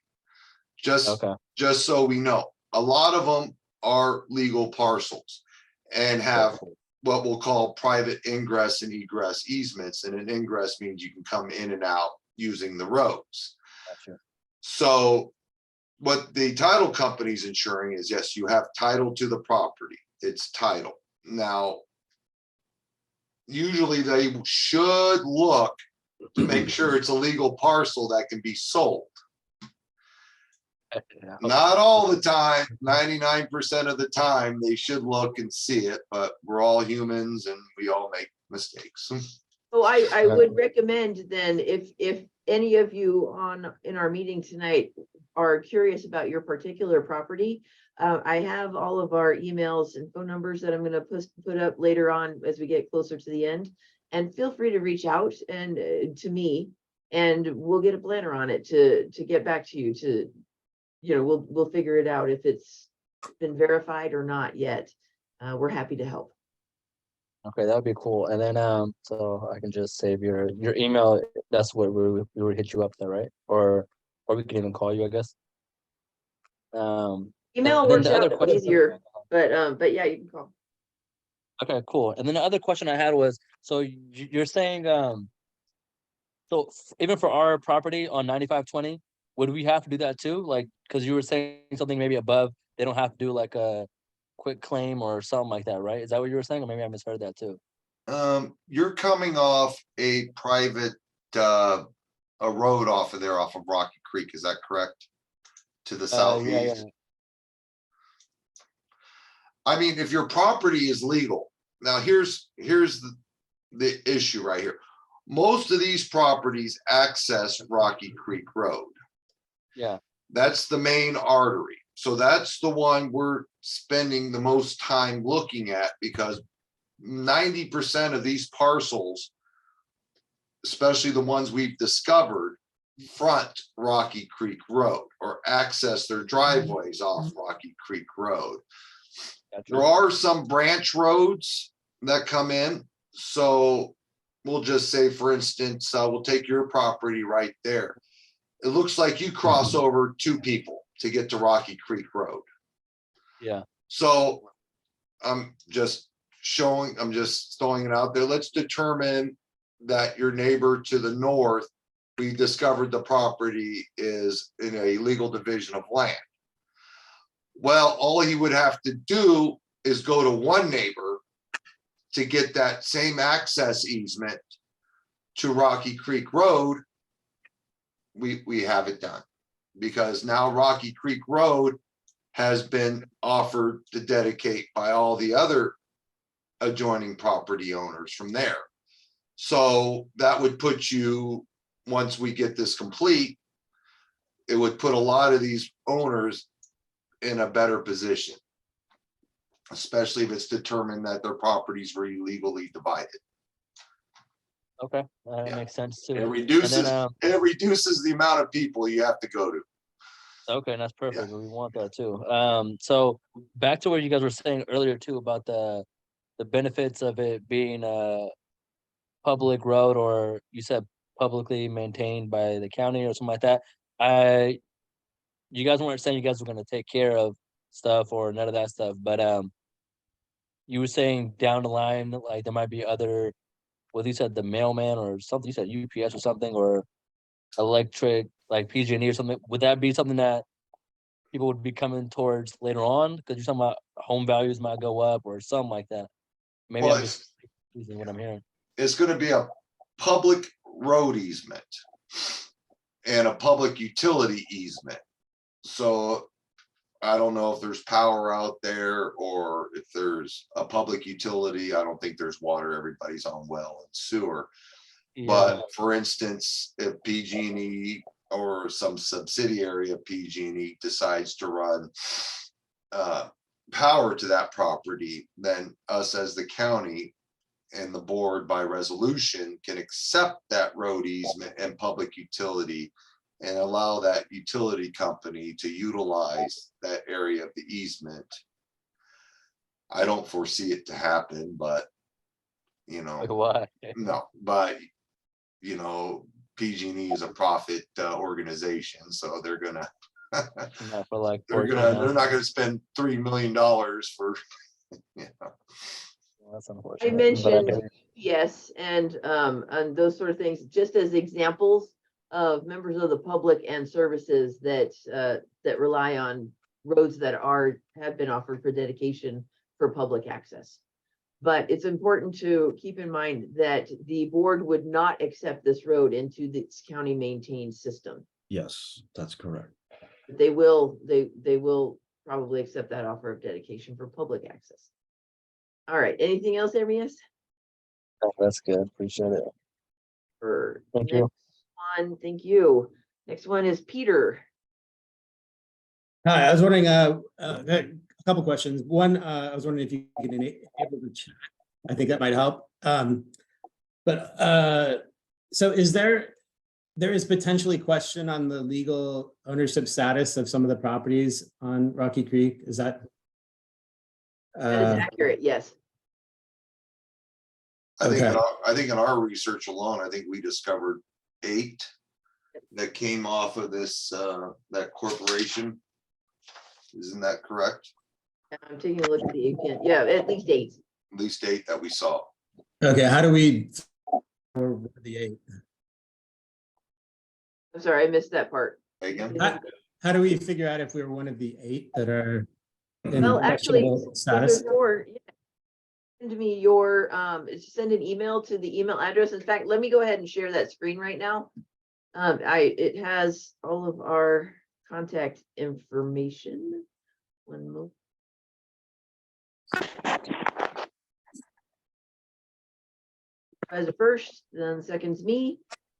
Okay. Just so we know, a lot of them are legal parcels and have what we'll call private ingress and egress easements. And an ingress means you can come in and out using the roads. Gotcha. So what the title company's ensuring is, yes, you have title to the property. It's title. Now, usually they should look to make sure it's a legal parcel that can be sold. Yeah. Not all the time, 99% of the time, they should look and see it, but we're all humans and we all make mistakes. So I would recommend then, if any of you in our meeting tonight are curious about your particular property, I have all of our emails and phone numbers that I'm gonna put up later on as we get closer to the end. And feel free to reach out and to me, and we'll get a planner on it to get back to you to, we'll figure it out if it's been verified or not yet. We're happy to help. Okay, that would be cool. And then so I can just save your email. That's what we would hit you up there, right? Or we can even call you, I guess. Email and then works the other out question- easier, but yeah, you can call. Okay, cool. And then the other question I had was, so you're saying so even for our property on 9520, would we have to do that too? Like, because you were saying something maybe above, they don't have to do like a quick claim or something like that, right? Is that what you were saying? Or maybe I misheard that too. You're coming off a private, a road off of there, off of Rocky Creek, is that correct? To the southeast? Yeah. I mean, if your property is legal, now here's the issue right here. Most of these properties access Rocky Creek Road. Yeah. That's the main artery. So that's the one we're spending the most time looking at, because 90% of these parcels, especially the ones we've discovered, front Rocky Creek Road or access their driveways off Rocky Creek Road. Gotcha. There are some branch roads that come in. So we'll just say, for instance, we'll take your property right there. It looks like you cross over two people to get to Rocky Creek Road. Yeah. So I'm just throwing it out there. Let's determine that your neighbor to the north, we discovered the property is in a legal division of land. Well, all he would have to do is go to one neighbor to get that same access easement to Rocky Creek Road. We have it done, because now Rocky Creek Road has been offered to dedicate by all the other adjoining property owners from there. So that would put you, once we get this complete, it would put a lot of these owners in a better position, especially if it's determined that their properties were illegally divided. Okay, that Yeah. makes sense too. It reduces the amount of people you have to go to. Okay, that's perfect. We want that too. So back to what you guys were saying earlier too about the benefits of it being public road, or you said publicly maintained by the county or something like that. You guys weren't saying you guys were gonna take care of stuff or none of that stuff, but you were saying down the line, like there might be other, well, you said the mailman or something, you said UPS or something, or electric, like PG&E or something. Would that be something that people would be coming towards later on? Because you're talking about home values might go up or something like that. Maybe Well, I'm just confusing what I'm hearing. It's gonna be a public road easement and a public utility easement. So I don't know if there's power out there or if there's a public utility. I don't think there's water. Everybody's on well and sewer. Yeah, But for instance, if PG&E or some subsidiary of PG&E decides to run power to that property, then us as the county and the board by resolution can accept that road easement and public utility and allow that utility company to utilize that area of the easement. I don't foresee it to happen, but like why? no, but PG&E is a profit organization, so they're gonna Not for like they're 14 not months. gonna spend $3 million for That's I unfortunate. but mentioned yes, and those sort of things, just as examples of members of the public and services that rely on roads that have been offered for dedication for public access. But it's important to keep in mind that the board would not accept this road into this county maintained system. Yes, that's correct. They will probably accept that offer of dedication for public access. All right, anything else, Arias? That's good. Appreciate it. Thank you. Thank you. Next one is Peter. Hi, I was wondering, a couple questions. One, I was wondering if you could enable the chat. I think that might help. So there is potentially question on the legal ownership status of some of the properties on Rocky Creek. Is that? That is accurate, yes. I think Okay. I think in our research alone, I think we discovered 8 that came off of this that corporation. Isn't that correct? I'm taking a look at the APN. Yeah, at least 8. At least 8 that we saw. Okay, how do we, or the 8? I'm sorry, I missed that part. Again, How do we figure out if we're one of the 8 that are in Well, actually, questionable so there's status? more. Yeah. Send me your, send an email to the email address. In fact, let me go ahead and share that screen right now. It has all of our contact information. One more. As the first, then the second's me,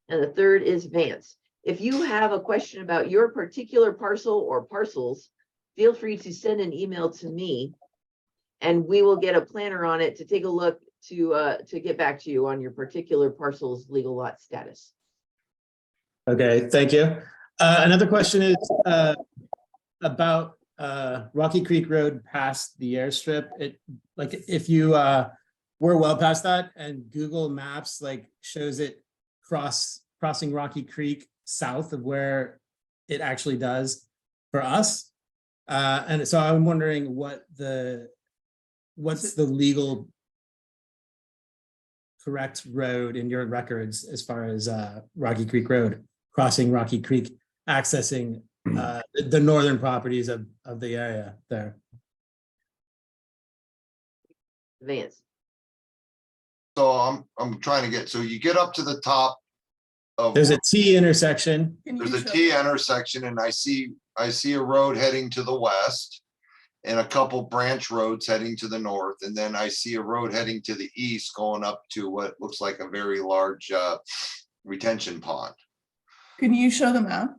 and the third is Vance. If you have a question about your particular parcel or parcels, feel free to send an email to me, and we will get a planner on it to take a look to get back to you on your particular parcel's legal lot status. Okay, thank you. Another question is about Rocky Creek Road past the airstrip. If you were well past that and Google Maps shows it crossing Rocky Creek south of where it actually does for us. And so I'm wondering what's the legal correct road in your records as far as Rocky Creek Road, crossing Rocky Creek, accessing the northern properties of the area there. Vance. so I'm trying to get, so you get up to the top of, There's a T intersection. there's a T intersection, and I see a road heading to the west and a couple branch roads heading to the north, and then I see a road heading to the east going up to what looks like a very large retention pond. Can you show the map?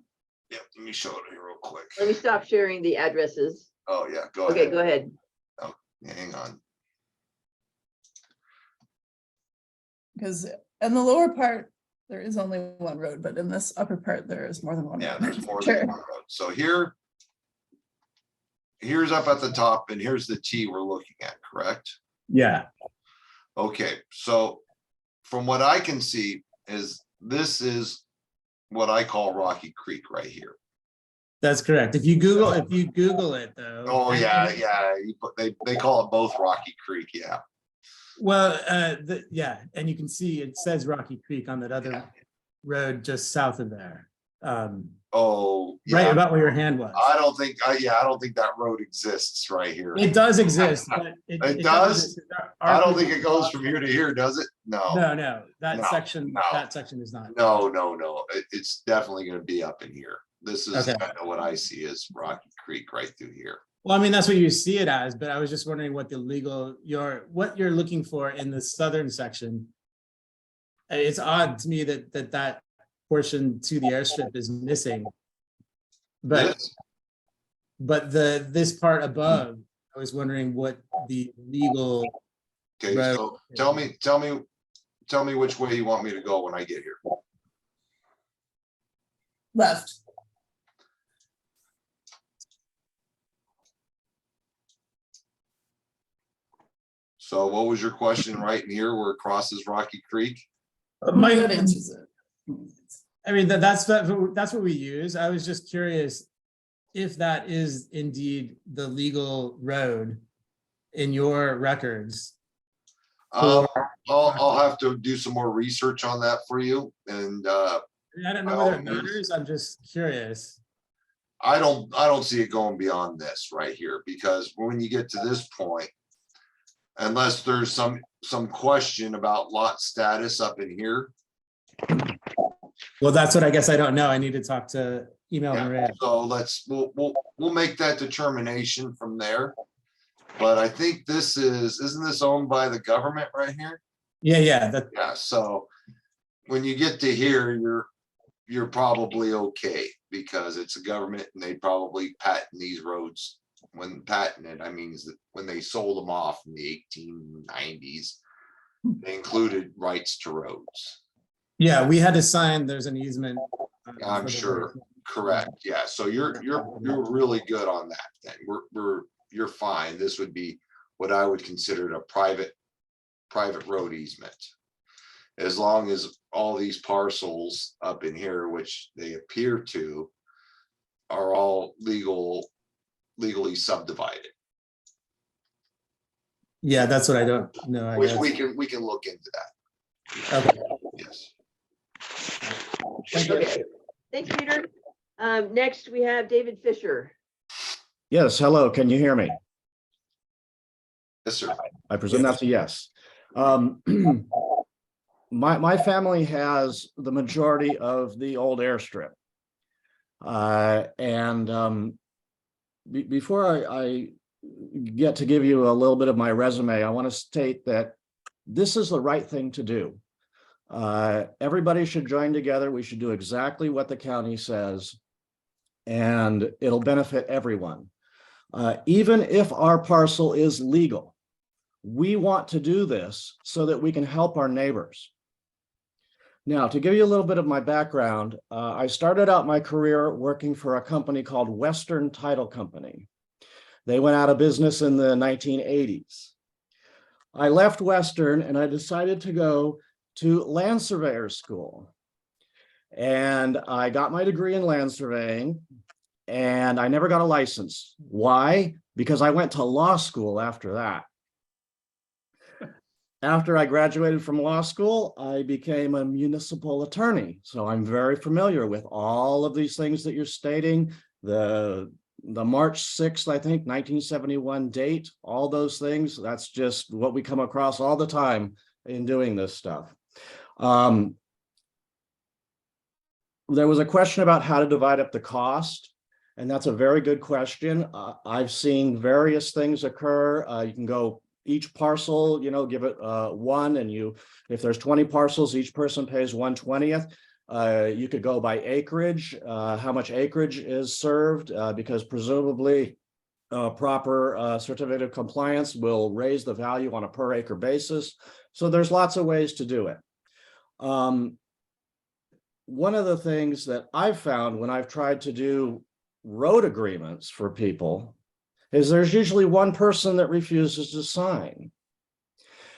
Yeah, let me show it here real quick. Let me stop sharing the addresses. Oh, yeah, go Okay, ahead. go ahead. Hang on. Because in the lower part, there is only one road, but in this upper part, there is more than one. Yeah, road. there's more Sure. than one road. So here's up at the top, and here's the T we're looking at, correct? Yeah. Okay, so from what I can see is this is what I call Rocky Creek right here. That's correct. If you Google it though. Oh, and- yeah, and- yeah. They call it both Rocky Creek, yeah. Well, yeah, and you can see it says Rocky Creek on that other Yeah. road just south of there. Oh, Right yeah. about where your hand was. I don't think that road exists right here. It does exist, but It does? Our I don't think it goes from here to here, does it? No, No, that No, section, no. that section is not. no. It's definitely gonna be up in here. This is Okay. kind of what I see as Rocky Creek right through here. Well, I mean, that's what you see it as, but I was just wondering what the legal, what you're looking for in the southern section. It's odd to me that portion to the airstrip is missing. But, This- this part above, I was wondering what the legal, Okay, Right. so tell me which way you want me to go when I get here. Left. So what was your question right in here where it crosses Rocky Creek? That answers it. I mean, that's what we use. I was just curious if that is indeed the legal road in your records. I'll have to do some more research on that for you and, I don't know whether it matters. I'm just curious. I don't see it going beyond this right here, because when you get to this point, unless there's some question about lot status up in here. Well, that's what I guess I don't know. I need to talk to email Yeah, Maria. so we'll make that determination from there. But I think isn't this owned by the government right here? Yeah, Yeah, so when you get to here, you're probably okay, because it's a government and they probably patent these roads. When patented, I mean, is that when they sold them off in the 1890s, they included rights to roads. yeah, we had to sign, there's an easement. I'm for the sure. road. Correct, yeah, so you're really good on that then. You're fine. This would be what I would consider a private road easement. As long as all these parcels up in here, which they appear to, are all legally subdivided, Yeah, that's what I don't know, I which guess. we can look into that. Okay. Yes. Thank you. Okay, thanks, Peter. Next, we have David Fisher. Yes, hello, can you hear me? Yes, sir. I presume that's a yes. My family has the majority of the old airstrip. Before I get to give you a little bit of my resume, I want to state that this is the right thing to do. Everybody should join together. We should do exactly what the county says, and it'll benefit everyone. Even if our parcel is legal, we want to do this so that we can help our neighbors. Now, to give you a little bit of my background, I started out my career working for a company called Western Title Company. They went out of business in the 1980s. I left Western and I decided to go to land surveyor school. And I got my degree in land surveying, and I never got a license. Why? Because I went to law school after that. After I graduated from law school, I became a municipal attorney. So I'm very familiar with all of these things that you're stating. The March 6th, I think, 1971 date, all those things, that's just what we come across all the time in doing this stuff. There was a question about how to divide up the cost, and that's a very good question. I've seen various things occur. You can go each parcel, give it 1, and if there's 20 parcels, each person pays 1/20th. You could go by acreage, how much acreage is served, because presumably proper certificate of compliance will raise the value on a per acre basis. So there's lots of ways to do it. One of the things that I've found when I've tried to do road agreements for people is there's usually one person that refuses to sign.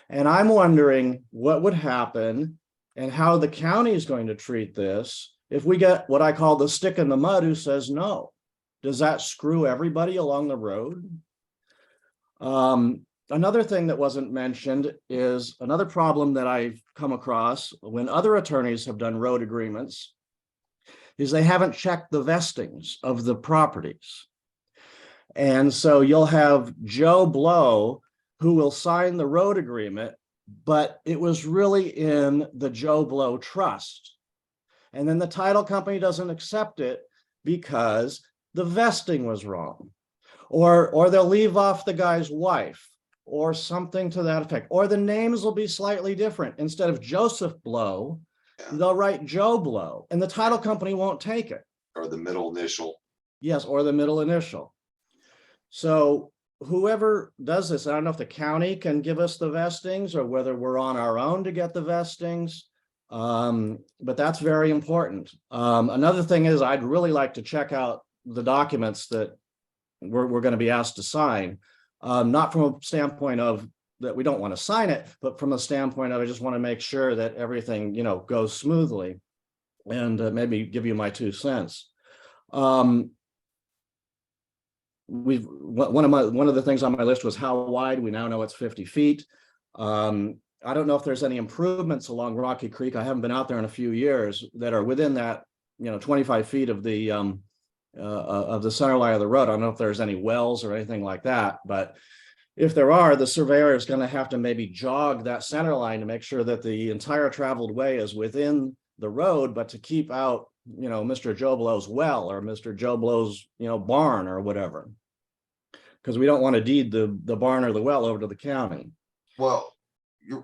And I'm wondering what would happen and how the county is going to treat this if we get what I call the stick in the mud who says no. Does that screw everybody along the road? Another thing that wasn't mentioned is another problem that I've come across when other attorneys have done road agreements is they haven't checked the vestings of the properties. And so you'll have Joe Blow who will sign the road agreement, but it was really in the Joe Blow trust. And then the title company doesn't accept it because the vesting was wrong. Or they'll leave off the guy's wife or something to that effect. Or the names will be slightly different. Instead of Joseph Blow, they'll write Joe Blow, and the title company won't take it. Or the middle initial. Yes, or the middle initial. So whoever does this, I don't know if the county can give us the vestings or whether we're on our own to get the vestings. But that's very important. Another thing is I'd really like to check out the documents that we're going to be asked to sign, not from a standpoint of that we don't want to sign it, but from a standpoint of I just want to make sure that everything, goes smoothly, and maybe give you my 2 cents. One of the things on my list was how wide. We now know it's 50 feet. I don't know if there's any improvements along Rocky Creek. I haven't been out there in a few years that are within that, 25 feet of the center line of the road. I don't know if there's any wells or anything like that, but if there are, the surveyor is going to have to maybe jog that center line to make sure that the entire traveled way is within the road, but to keep out, Mr. Joe Blow's well or Mr. Joe Blow's, barn or whatever, because we don't want to deed the barn or the well over to the county. Well,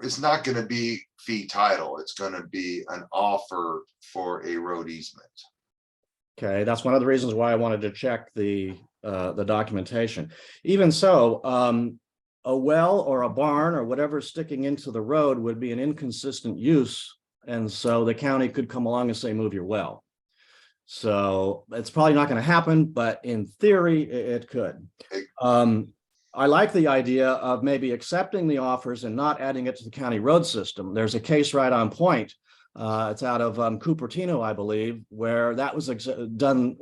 it's not going to be fee title. It's going to be an offer for a road easement. Okay, that's one of the reasons why I wanted to check the documentation. Even so, a well or a barn or whatever sticking into the road would be an inconsistent use. And so the county could come along and say, move your well. So it's probably not going to happen, but in theory, it could. I like the idea of maybe accepting the offers and not adding it to the county road system. There's a case right on point. It's out of Cupertino, I believe, where that was done,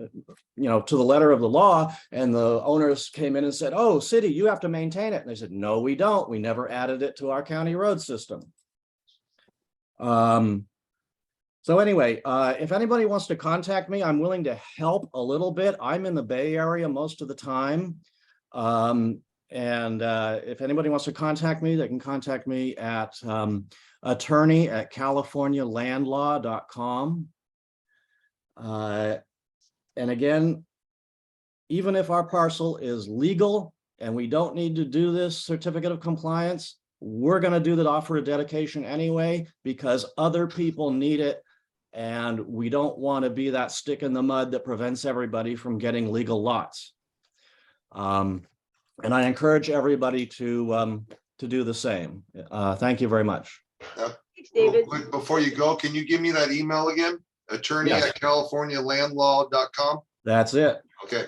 to the letter of the law, and the owners came in and said, "Oh, city, you have to maintain it." And they said, "No, we don't. We never added it to our county road system." So anyway, if anybody wants to contact me, I'm willing to help a little bit. I'm in the Bay Area most of the time. And if anybody wants to contact me, they can contact me at attorney@californialandlaw.com. And again, even if our parcel is legal and we don't need to do this certificate of compliance, we're going to do the offer of dedication anyway, because other people need it. And we don't want to be that stick in the mud that prevents everybody from getting legal lots. And I encourage everybody to do the same. Thank you very much. Thanks, David. Quick, before you go, can you give me that email again? attorney@californialandlaw.com. That's it. Okay.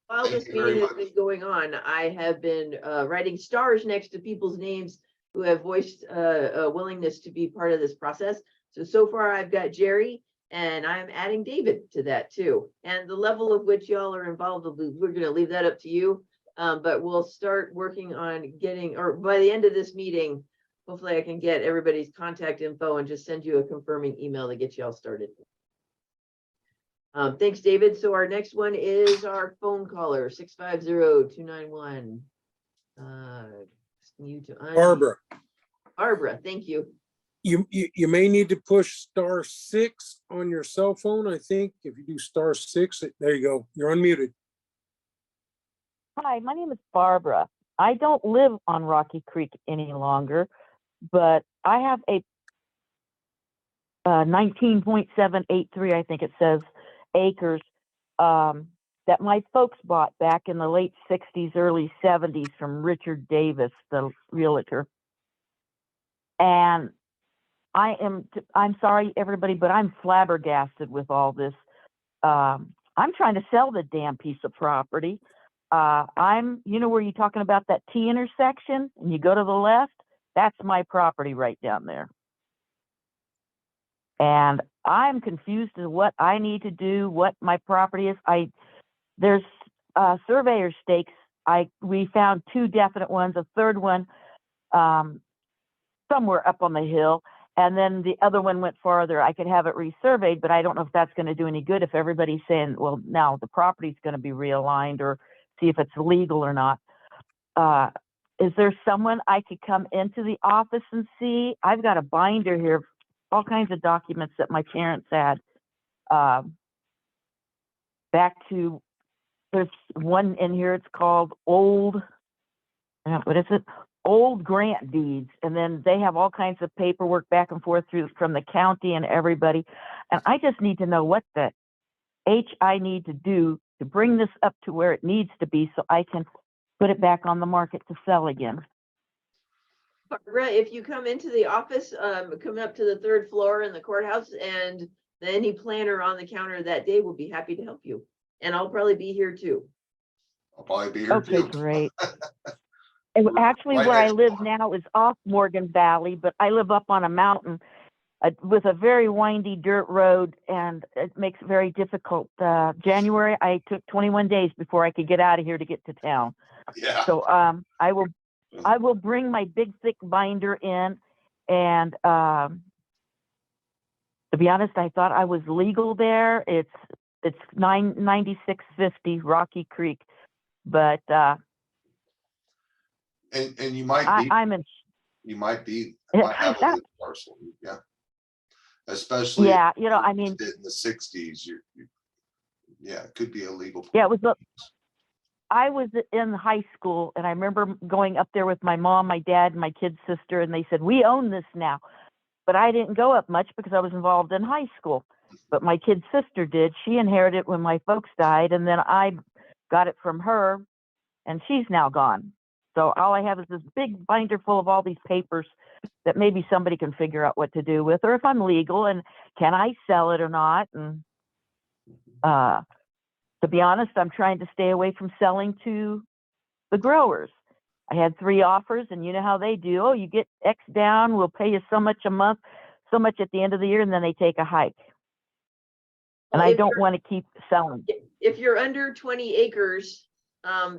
While Thank this you very meeting has much. been going on, I have been writing stars next to people's names who have voiced a willingness to be part of this process. So far I've got Jerry, and I'm adding David to that too. And the level of which y'all are involved, we're gonna leave that up to you. But we'll start working on getting, or by the end of this meeting, hopefully I can get everybody's contact info and just send you a confirming email to get y'all started. Thanks, David. So our next one is our phone caller, 650-291. You to Barbara, Barbara, thank you. you may need to push *6 on your cell phone. I think if you do *6, there you go. You're unmuted. Hi, my name is Barbara. I don't live on Rocky Creek any longer, but I have a 19.783, I think it says, acres that my folks bought back in the late 60s, early 70s from Richard Davis, the realtor. And I'm sorry, everybody, but I'm flabbergasted with all this. I'm trying to sell the damn piece of property. you know where you're talking about that T intersection and you go to the left? That's my property right down there. And I'm confused as to what I need to do, what my property is. There's surveyor stakes. We found 2 definite ones, a third one somewhere up on the hill, and then the other one went farther. I could have it resurveyed, but I don't know if that's going to do any good if everybody's saying, well, now the property's going to be realigned, or see if it's legal or not. Is there someone I could come into the office and see? I've got a binder here, all kinds of documents that my parents had. Back to, there's one in here, it's called Old grant deeds. And then they have all kinds of paperwork back and forth from the county and everybody. And I just need to know what the I need to do to bring this up to where it needs to be so I can put it back on the market to sell again. Barbara, if you come into the office, come up to the 3rd floor in the courthouse, and any planner on the counter that day will be happy to help you. And I'll probably be here too. I'll probably be here Okay, too. great. And actually, Right where I next live door. now is off Morgan Valley, but I live up on a mountain with a very windy dirt road, and it makes it very difficult. January, I took 21 days before I could get out of here to get to town. Yeah. So I will bring my big thick binder in, and to be honest, I thought I was legal there. It's 9650 Rocky Creek, but And you might be, I'm in. you might have a legal parcel, yeah. Especially. Yeah, you know, I mean, in the 60s, yeah, it could be illegal. yeah, I was in high school, and I remember going up there with my mom, my dad, and my kid's sister, and they said, we own this now. But I didn't go up much because I was involved in high school. But my kid's sister did. She inherited it when my folks died, and then I got it from her, and she's now gone. So all I have is this big binder full of all these papers that maybe somebody can figure out what to do with, or if I'm legal and can I sell it or not. And to be honest, I'm trying to stay away from selling to the growers. I had 3 offers, and you know how they do. Oh, you get X down, we'll pay you so much a month, so much at the end of the year, and then they take a hike. And Well, I if don't you're- want to keep selling. If you're under 20 acres,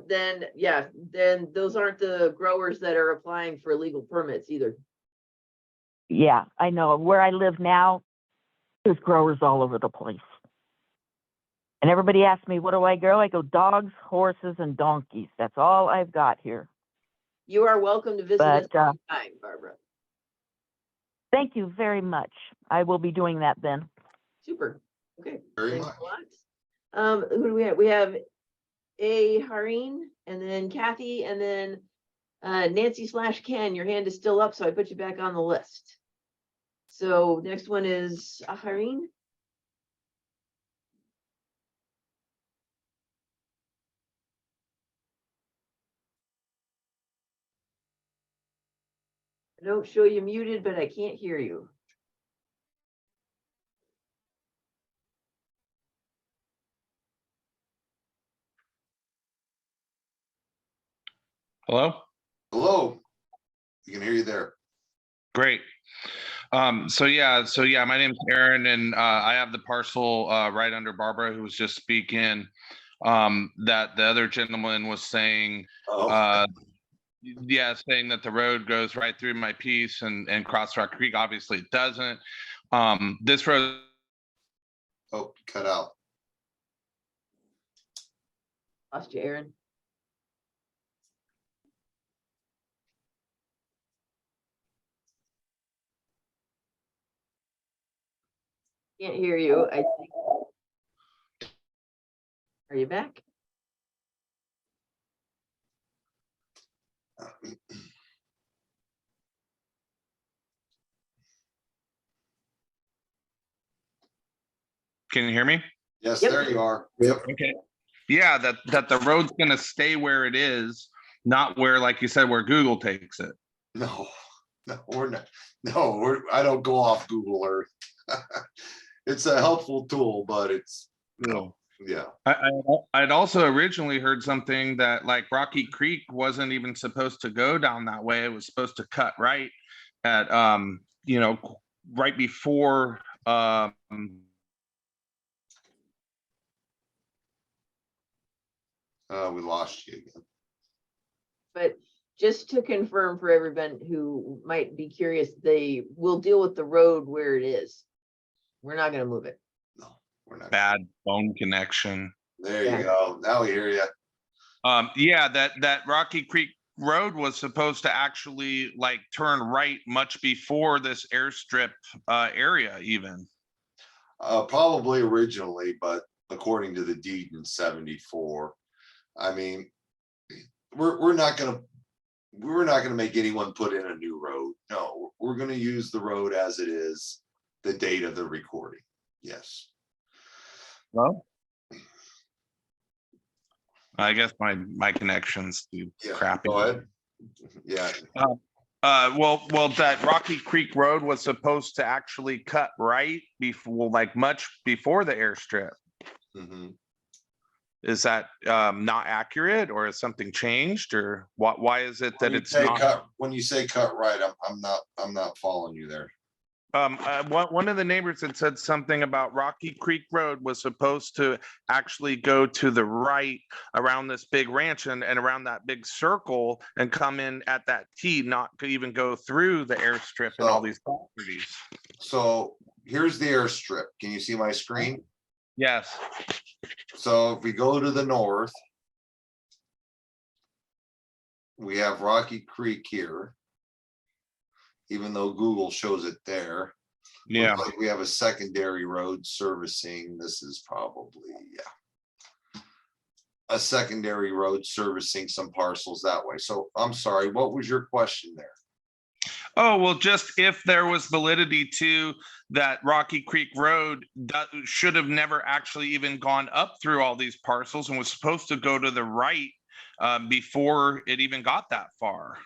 then yeah, then those aren't the growers that are applying for legal permits either. Yeah, I know. Where I live now, there's growers all over the place. And everybody asks me, what do I grow? I go, dogs, horses, and donkeys. That's all I've got here. You are welcome to visit us But anytime, Barbara. thank you very much. I will be doing that then. Super. Okay. Very Thanks much. a lot. Who do we have? We have A. Hareen, and then Kathy, and then Nancy/Ken. Your hand is still up, so I put you back on the list. So next one is Hareen. I don't show you muted, but I can't hear you. Hello? Hello. You can hear you there. Great. So yeah, my name's Aaron, and I have the parcel right under Barbara, who was just speaking. That the other gentleman was saying, yeah, saying that the road goes right through my piece and cross Rock Creek. Obviously, it doesn't. This road. Oh, cut out. Lost you, Aaron. Can't hear you, I think. Are you back? Can you hear me? Yes, Yep. there you are. Yep. Okay. Yeah, that the road's gonna stay where it is, not where, like you said, where Google takes it. No, we're not. No, I don't go off Google Earth. It's a helpful tool, but it's, Yeah. I'd also originally heard something that like Rocky Creek wasn't even supposed to go down that way. It was supposed to cut right at, right before, We lost you again. But just to confirm for everyone who might be curious, they will deal with the road where it is. We're not gonna move it. No, we're not. bad phone connection. There Yeah. you go. Now we hear you. Yeah, that Rocky Creek Road was supposed to actually like turn right much before this airstrip area even. Probably originally, but according to the deed in 74, I mean, we're not gonna make anyone put in a new road. No, we're gonna use the road as it is, the date of the recording. Yes. Well, I guess my connection's too Yeah, crappy. go ahead. Yeah. Well, that Rocky Creek Road was supposed to actually cut right before, like much before the airstrip. Mhm. Is that not accurate, or has something changed, or why is it that it's not? When you say cut right, I'm not following you there. One of the neighbors had said something about Rocky Creek Road was supposed to actually go to the right around this big ranch and around that big circle and come in at that T, not to even go through the airstrip and all these properties. So here's the airstrip. Can you see my screen? Yes. So if we go to the north, we have Rocky Creek here. Even though Google shows it there. Yeah. Looks like we have a secondary road servicing, this is probably, yeah. A secondary road servicing some parcels that way. So I'm sorry, what was your question there? Oh, well, just if there was validity to that Rocky Creek Road, that should have never actually even gone up through all these parcels and was supposed to go to the right before it even got that far.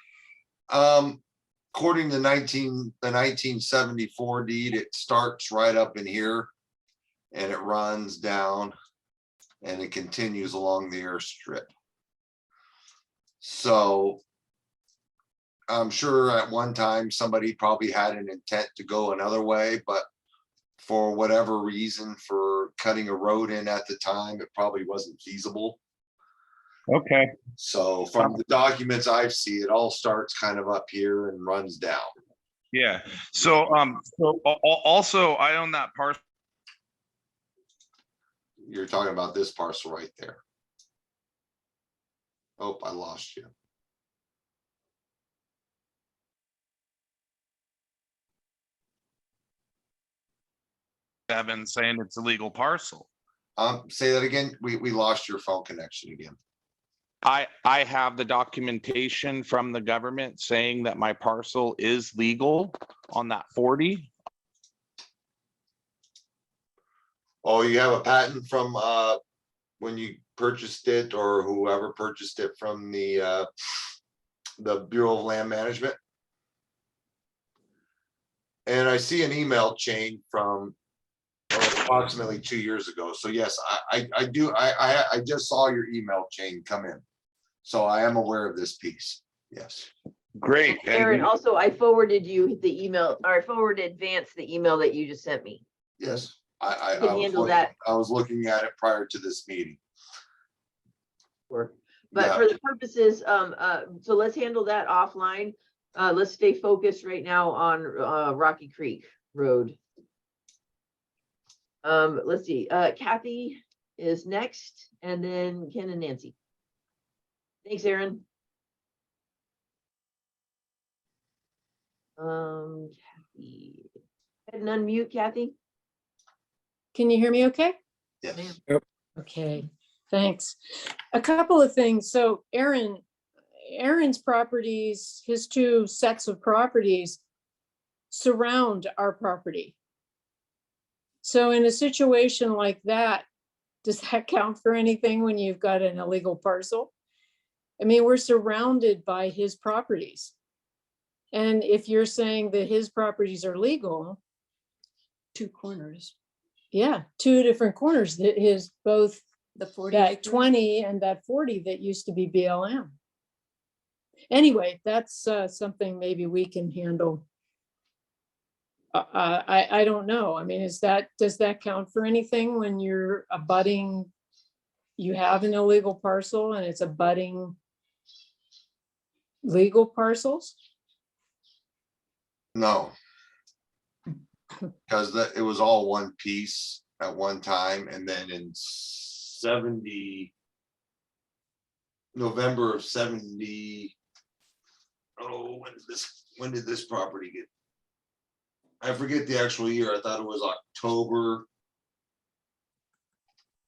According to the 1974 deed, it starts right up in here and it runs down and it continues along the airstrip. So I'm sure at one time somebody probably had an intent to go another way, but for whatever reason, for cutting a road in at the time, it probably wasn't feasible. Okay. So from the documents I've seen, it all starts kind of up here and runs down. Yeah. So also I own that parcel. You're talking about this parcel right there. Oh, I lost you. Evan saying it's a legal parcel. Say that again. We lost your phone connection again. I have the documentation from the government saying that my parcel is legal on that 40. Oh, you have a patent from when you purchased it or whoever purchased it from the Bureau of Land Management? And I see an email chain from approximately 2 years ago. So yes, I do. I just saw your email chain come in. So I am aware of this piece. Yes. Great. Aaron, also, I forwarded you the email, or I forwarded Vance the email that you just sent me. Yes. I can handle that. I was looking at it prior to this meeting. But Yeah. for the purposes, so let's handle that offline. Let's stay focused right now on Rocky Creek Road. Let's see, Kathy is next, and then Ken and Nancy. Thanks, Aaron. Kathy, go ahead and unmute, Kathy. Can you hear me okay? Yes. Yep. Okay, thanks. A couple of things. So Aaron's properties, his two sets of properties surround our property. So in a situation like that, does that count for anything when you've got an illegal parcel? I mean, we're surrounded by his properties. And if you're saying that his properties are legal, Two corners. Yeah, two different corners, that his, both The 40 that acres? 20 and that 40 that used to be BLM. Anyway, that's something maybe we can handle. I don't know. I mean, does that count for anything when you're abutting? You have an illegal parcel and it's abutting legal parcels? No. Because it was all one piece at one time, and then in November of 70. Oh, when did this property get? I forget the actual year. I thought it was October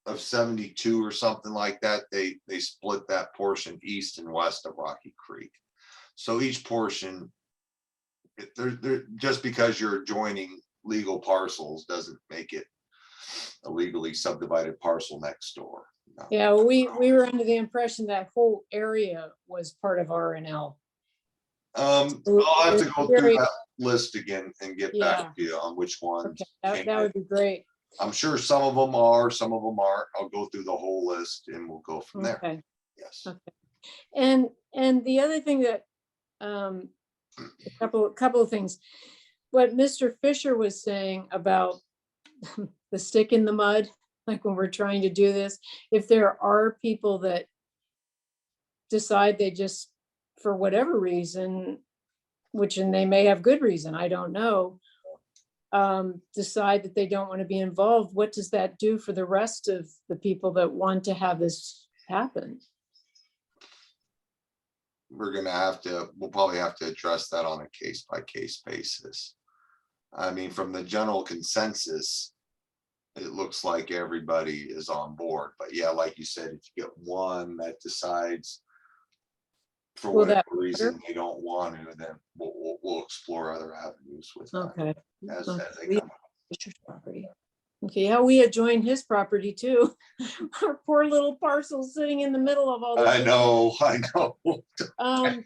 of 72 or something like that. They split that portion east and west of Rocky Creek. So each portion, they're just because you're joining legal parcels doesn't make it a legally subdivided parcel next door. No. Yeah, we were under the impression that whole area was part of RNL. I'll have to go through that list again and get Yeah. back to you on which ones. Okay, that would be great. I'm sure some of them are, some of them aren't. I'll go through the whole list and we'll go from there. Okay. Yes. Okay. And the other thing that, a couple of things. What Mr. Fisher was saying about the stick in the mud, like when we're trying to do this, if there are people that decide they just, for whatever reason, and they may have good reason, I don't know, decide that they don't want to be involved, what does that do for the rest of the people that want to have this happen? We'll probably have to address that on a case by case basis. I mean, from the general consensus, it looks like everybody is on board, but yeah, like you said, if you get one that decides for Will whatever that reason matter? they don't want to, then we'll explore other avenues with that Okay. as Okay. they come. Fisher's property. Okay, yeah, we had joined his property too. Our poor little parcel sitting in the middle of all this. I know. I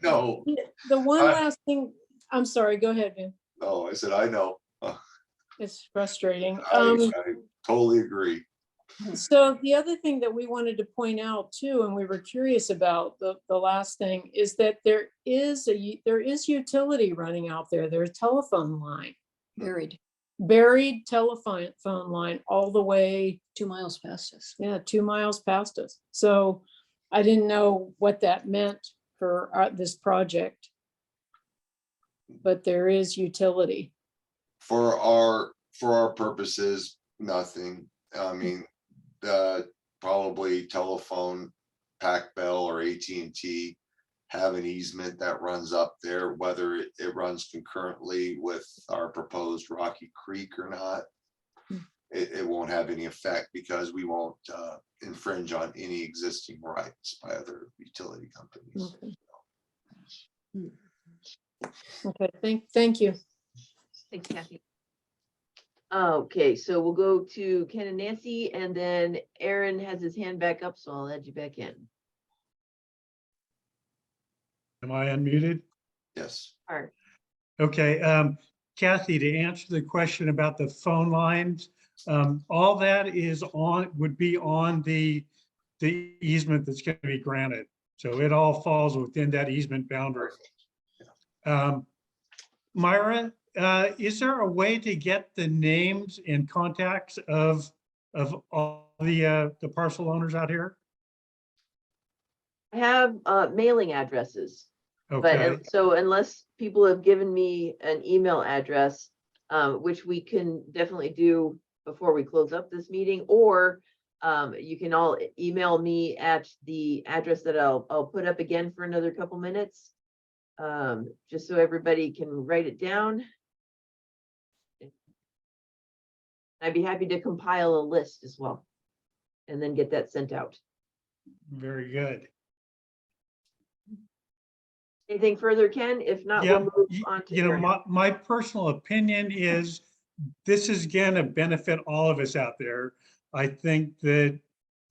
know. The one last thing, I'm sorry, go ahead, Vin. No, I said, I know. It's frustrating. I totally agree. So the other thing that we wanted to point out too, and we were curious about, the last thing, is that there is utility running out there. There's a telephone line, buried telephone line all the way 2 miles past us. Yeah, 2 miles past us. So I didn't know what that meant for this project. But there is utility. For our purposes, nothing. I mean, probably telephone, Pac Bell or AT&T have an easement that runs up there, whether it runs concurrently with our proposed Rocky Creek or not. It won't have any effect because we won't infringe on any existing rights by other utility companies. Okay, thank you. Thanks, Kathy. Okay, so we'll go to Ken and Nancy, and then Aaron has his hand back up, so I'll add you back in. Am I unmuted? Yes. All right. Okay, Kathy, to answer the question about the phone lines, all that would be on the easement that's going to be granted. So it all falls within that easement boundary. Myra, is there a way to get the names and contacts of all the parcel owners out here? I have mailing addresses. Okay. But so unless people have given me an email address, which we can definitely do before we close up this meeting, or you can all email me at the address that I'll put up again for another couple minutes, just so everybody can write it down. I'd be happy to compile a list as well, and then get that sent out. Very good. Anything further, Ken? If not, Yeah, we'll move on to Aaron. my personal opinion is this is going to benefit all of us out there. I think that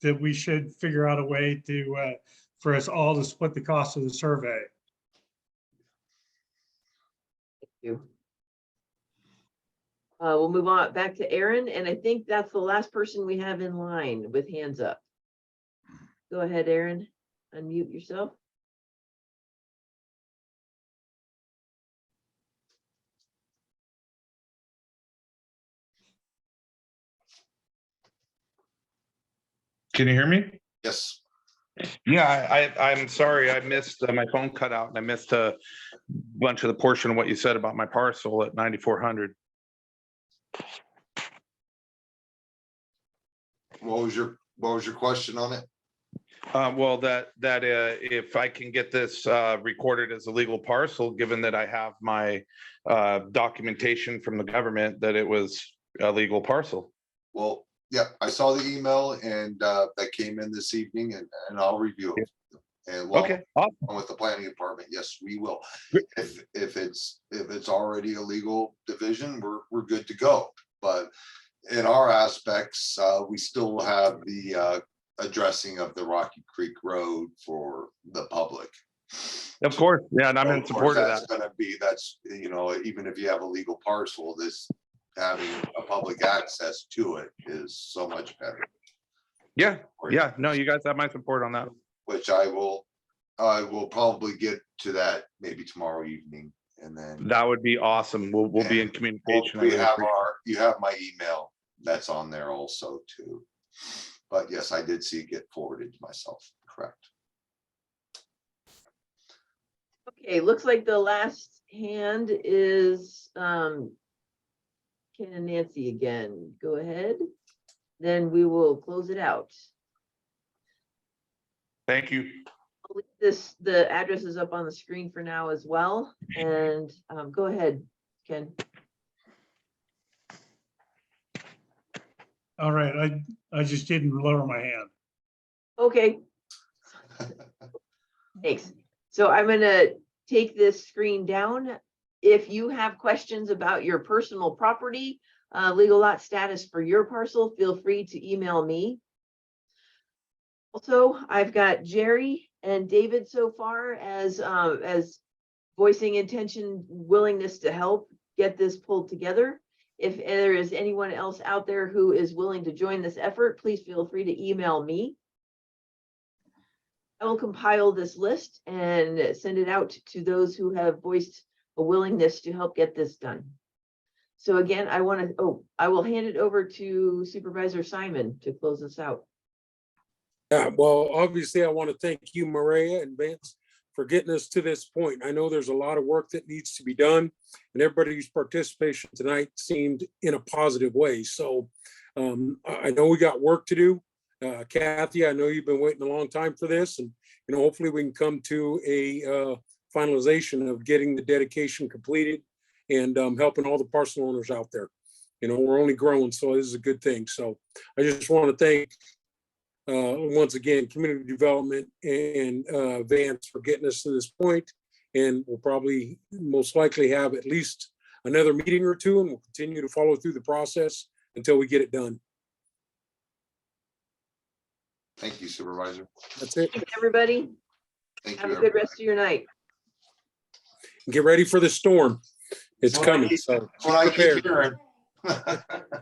we should figure out a way to for us all to split the cost of the survey. Thank you. We'll move on back to Aaron, and I think that's the last person we have in line with hands up. Go ahead, Aaron, unmute yourself. Can you hear me? Yes. Yeah, I'm sorry, I missed, my phone cut out and I missed a bunch of the portion of what you said about my parcel at 9400. What was your question on it? Well, that if I can get this recorded as a legal parcel, given that I have my documentation from the government that it was a legal parcel. Well, yeah, I saw the email and that came in this evening and I'll review it. And well, Okay, awesome. with the planning department, yes, we will. If it's already a legal division, we're good to go. But in our aspects, we still have the addressing of the Rocky Creek Road for the public. Of course, yeah, and I'm So, in of course, support of that's that. gonna be, you know, even if you have a legal parcel, this having a public access to it is so much better. Yeah, no, you guys have my support on that. Which I will probably get to that maybe tomorrow evening, and then That would be awesome. We'll be in communication. I we really have appreciate you have my email that's on there also too. But yes, I did see it get forwarded to myself, correct. Okay, looks like the last hand is Ken and Nancy again. Go ahead. Then we will close it out. Thank you. The address is up on the screen for now as well. And go ahead, Ken. All right, I just didn't lower my hand. Okay. Thanks. So I'm gonna take this screen down. If you have questions about your personal property, legal lot status for your parcel, feel free to email me. Also, I've got Jerry and David so far as voicing intention, willingness to help get this pulled together. If there is anyone else out there who is willing to join this effort, please feel free to email me. I will compile this list and send it out to those who have voiced a willingness to help get this done. So again, I will hand it over to Supervisor Simon to close this out. Yeah, well, obviously, I want to thank you, Maria and Vance, for getting us to this point. I know there's a lot of work that needs to be done, and everybody's participation tonight seemed in a positive way. So I know we got work to do. Kathy, I know you've been waiting a long time for this, and hopefully we can come to a finalization of getting the dedication completed and helping all the parcel owners out there. We're only growing, so this is a good thing. So I just want to thank once again, community development and Vance for getting us to this point. And we'll probably most likely have at least another meeting or two, and we'll continue to follow through the process until we get it done. Thank you, Supervisor. That's it. Thanks, everybody. Thank Have you. a good rest of your night. Get ready for the storm. It's That's what I coming. keep- So That's what I keep prepared. hearing.